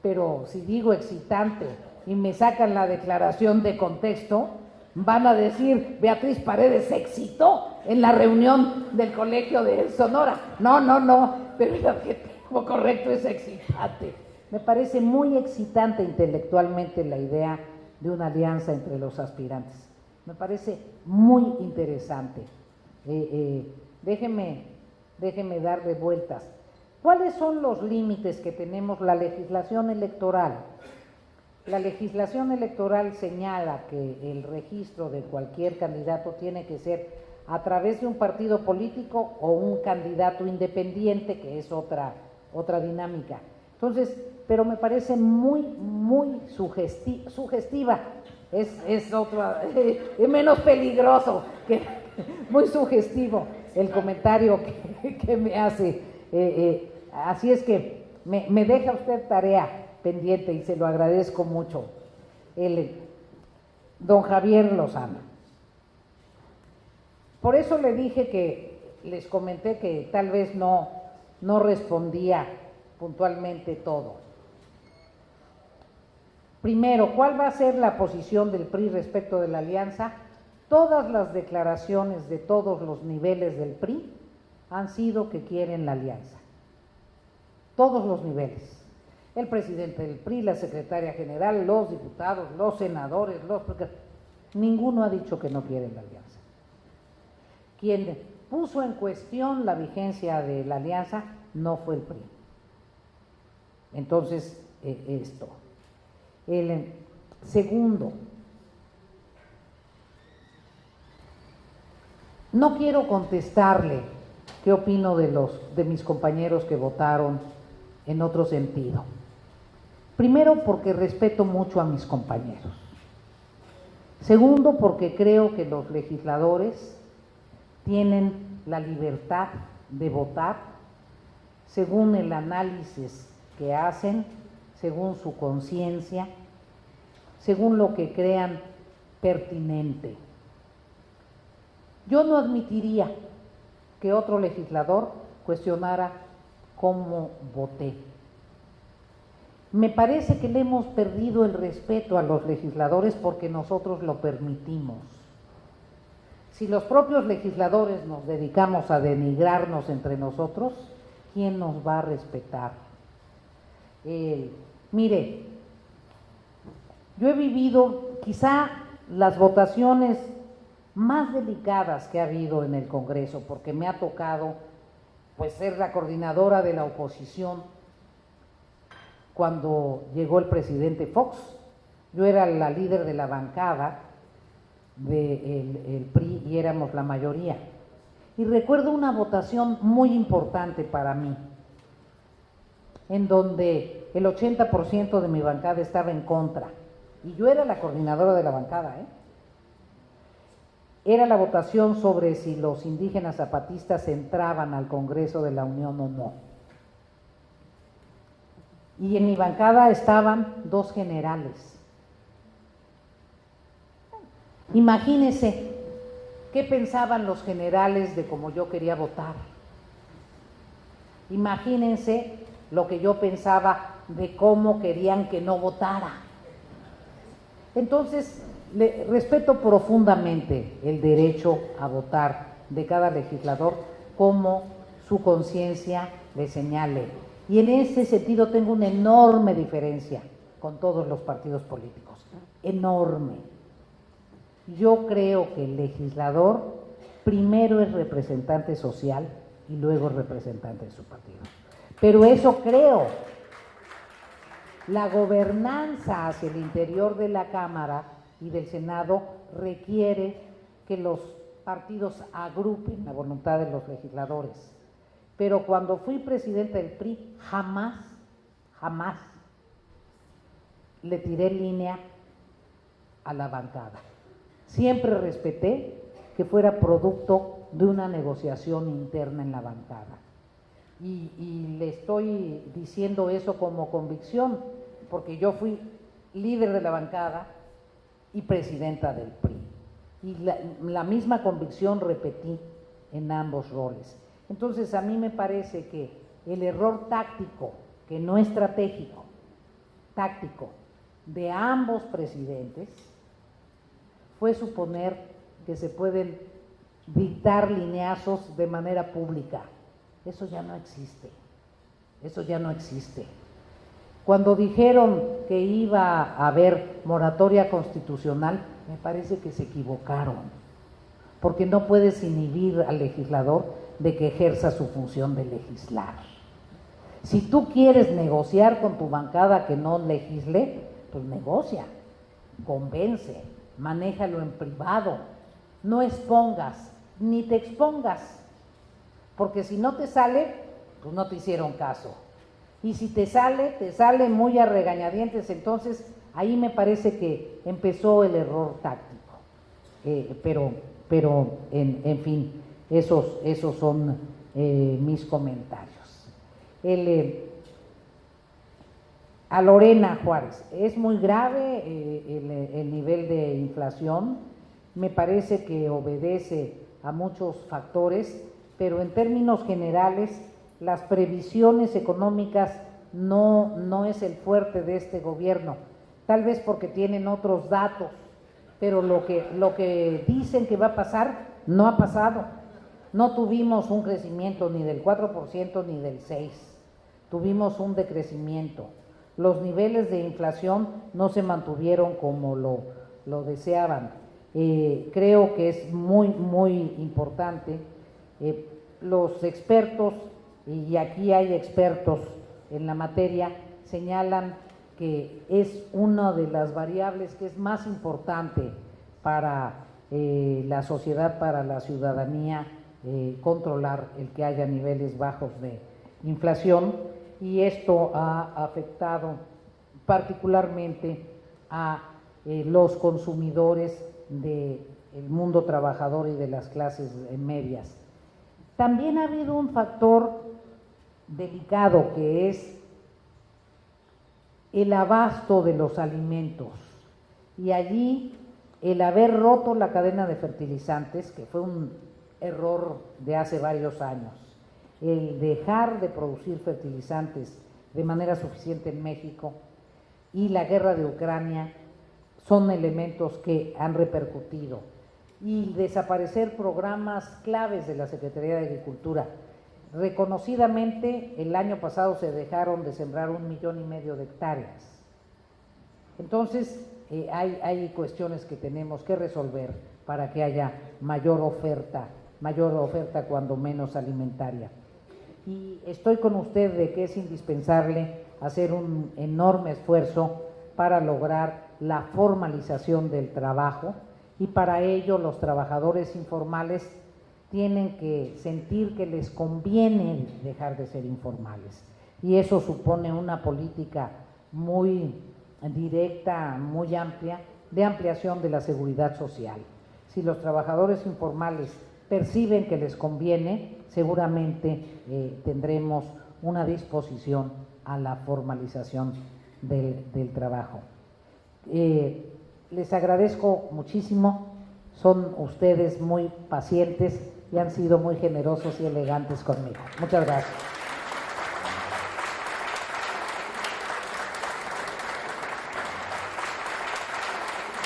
pero si digo excitante y me sacan la declaración de contexto, van a decir, Beatriz Paredes se excitó en la reunión del Colegio de Sonora. No, pero el adjetivo correcto es excitante. Me parece muy excitante intelectualmente la idea de una alianza entre los aspirantes. Me parece muy interesante. Déjeme darle vueltas. ¿Cuáles son los límites que tenemos la legislación electoral? La legislación electoral señala que el registro de cualquier candidato tiene que ser a través de un partido político o un candidato independiente, que es otra dinámica. Entonces, pero me parece muy sugestiva, es menos peligroso, que muy sugestivo el comentario que me hace. Así es que me deja usted tarea pendiente y se lo agradezco mucho. Don Javier Lozano. Por eso le dije que les comenté que tal vez no respondía puntualmente todo. Primero, ¿cuál va a ser la posición del PRI respecto de la alianza? Todas las declaraciones de todos los niveles del PRI han sido que quieren la alianza. Todos los niveles. El presidente del PRI, la secretaria general, los diputados, los senadores, ninguno ha dicho que no quieren la alianza. Quien puso en cuestión la vigencia de la alianza no fue el PRI. Entonces, esto. El segundo, no quiero contestarle qué opino de mis compañeros que votaron en otro sentido. Primero, porque respeto mucho a mis compañeros. Segundo, porque creo que los legisladores tienen la libertad de votar según el análisis que hacen, según su conciencia, según lo que crean pertinente. Yo no admitiría que otro legislador cuestionara cómo voté. Me parece que le hemos perdido el respeto a los legisladores porque nosotros lo permitimos. Si los propios legisladores nos dedicamos a denigrarnos entre nosotros, ¿quién nos va a respetar? Mire, yo he vivido, quizá las votaciones más delicadas que ha habido en el Congreso, porque me ha tocado pues ser la coordinadora de la oposición cuando llegó el presidente Fox. Yo era la líder de la bancada del PRI y éramos la mayoría. Y recuerdo una votación muy importante para mí, en donde el 80% de mi bancada estaba en contra, y yo era la coordinadora de la bancada, Era la votación sobre si los indígenas zapatistas entraban al Congreso de la Unión o no. Y en mi bancada estaban 2 generales. Imagínense qué pensaban los generales de cómo yo quería votar. Imagínense lo que yo pensaba de cómo querían que no votara. Entonces, respeto profundamente el derecho a votar de cada legislador como su conciencia le señale. Y en ese sentido tengo una enorme diferencia con todos los partidos políticos. Enorme. Yo creo que el legislador primero es representante social y luego es representante de su partido. Pero eso creo. La gobernanza hacia el interior de la Cámara y del Senado requiere que los partidos agrupen la voluntad de los legisladores. Pero cuando fui presidenta del PRI, jamás le tiré línea a la bancada. Siempre respeté que fuera producto de una negociación interna en la bancada. Y le estoy diciendo eso como convicción, porque yo fui líder de la bancada y presidenta del PRI. Y la misma convicción repetí en ambos roles. Entonces, a mí me parece que el error táctico, que no estratégico, táctico, de ambos presidentes fue suponer que se pueden dictar lineazos de manera pública. Eso ya no existe. Eso ya no existe. Cuando dijeron que iba a haber moratoria constitucional, me parece que se equivocaron, porque no puedes inhibir al legislador de que ejerza su función de legislar. Si tú quieres negociar con tu bancada que no legisle, pues negocia, convence, manéjalo en privado, no expongas, ni te expongas, porque si no te sale, pues no te hicieron caso. Y si te sale muy a regañadientes, entonces ahí me parece que empezó el error táctico. Pero en fin, esos son mis comentarios. A Lorena Juárez, es muy grave el nivel de inflación, me parece que obedece a muchos factores, pero en términos generales las previsiones económicas no es el fuerte de este gobierno, tal vez porque tienen otros datos, pero lo que dicen que va a pasar no ha pasado. No tuvimos un crecimiento ni del 4% ni del 6%, tuvimos un decrecimiento. Los niveles de inflación no se mantuvieron como lo deseaban. Creo que es muy importante. Los expertos, y aquí hay expertos en la materia, señalan que es una de las variables que es más importante para la sociedad, para la ciudadanía, controlar el que haya niveles bajos de inflación, y esto ha afectado particularmente a los consumidores del mundo trabajador y de las clases medias. También ha habido un factor delicado que es el abasto de los alimentos, y allí el haber roto la cadena de fertilizantes, que fue un error de hace varios años, el dejar de producir fertilizantes de manera suficiente en México y la guerra de Ucrania son elementos que han repercutido, y desaparecer programas claves de la Secretaría de Agricultura. Reconocidamente, el año pasado se dejaron de sembrar 1,5 millones de hectáreas. Entonces, hay cuestiones que tenemos que resolver para que haya mayor oferta cuando menos alimentaria. Y estoy con usted de que es indispensable hacer un enorme esfuerzo para lograr la formalización del trabajo, y para ello los trabajadores informales tienen que sentir que les conviene dejar de ser informales, y eso supone una política muy directa, muy amplia, de ampliación de la seguridad social. Si los trabajadores informales perciben que les conviene, seguramente tendremos una disposición a la formalización del trabajo. Les agradezco muchísimo, son ustedes muy pacientes y han sido muy generosos y elegantes conmigo. Muchas gracias.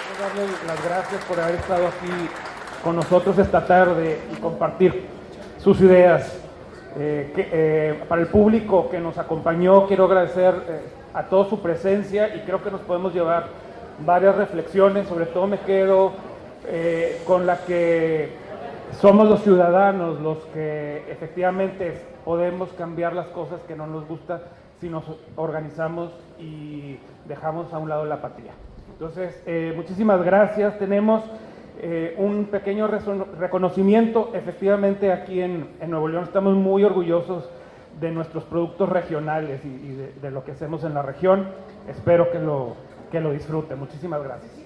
Quiero darle las gracias por haber estado aquí con nosotros esta tarde y compartir sus ideas. Para el público que nos acompañó, quiero agradecer a todos su presencia, y creo que nos podemos llevar varias reflexiones. Sobre todo me quedo con la que somos los ciudadanos los que efectivamente podemos cambiar las cosas que no nos gustan si nos organizamos y dejamos a un lado la apatía. Entonces, muchísimas gracias. Tenemos un pequeño reconocimiento. Efectivamente, aquí en Nuevo León estamos muy orgullosos de nuestros productos regionales y de lo que hacemos en la región. Espero que lo disfruten. Muchísimas gracias.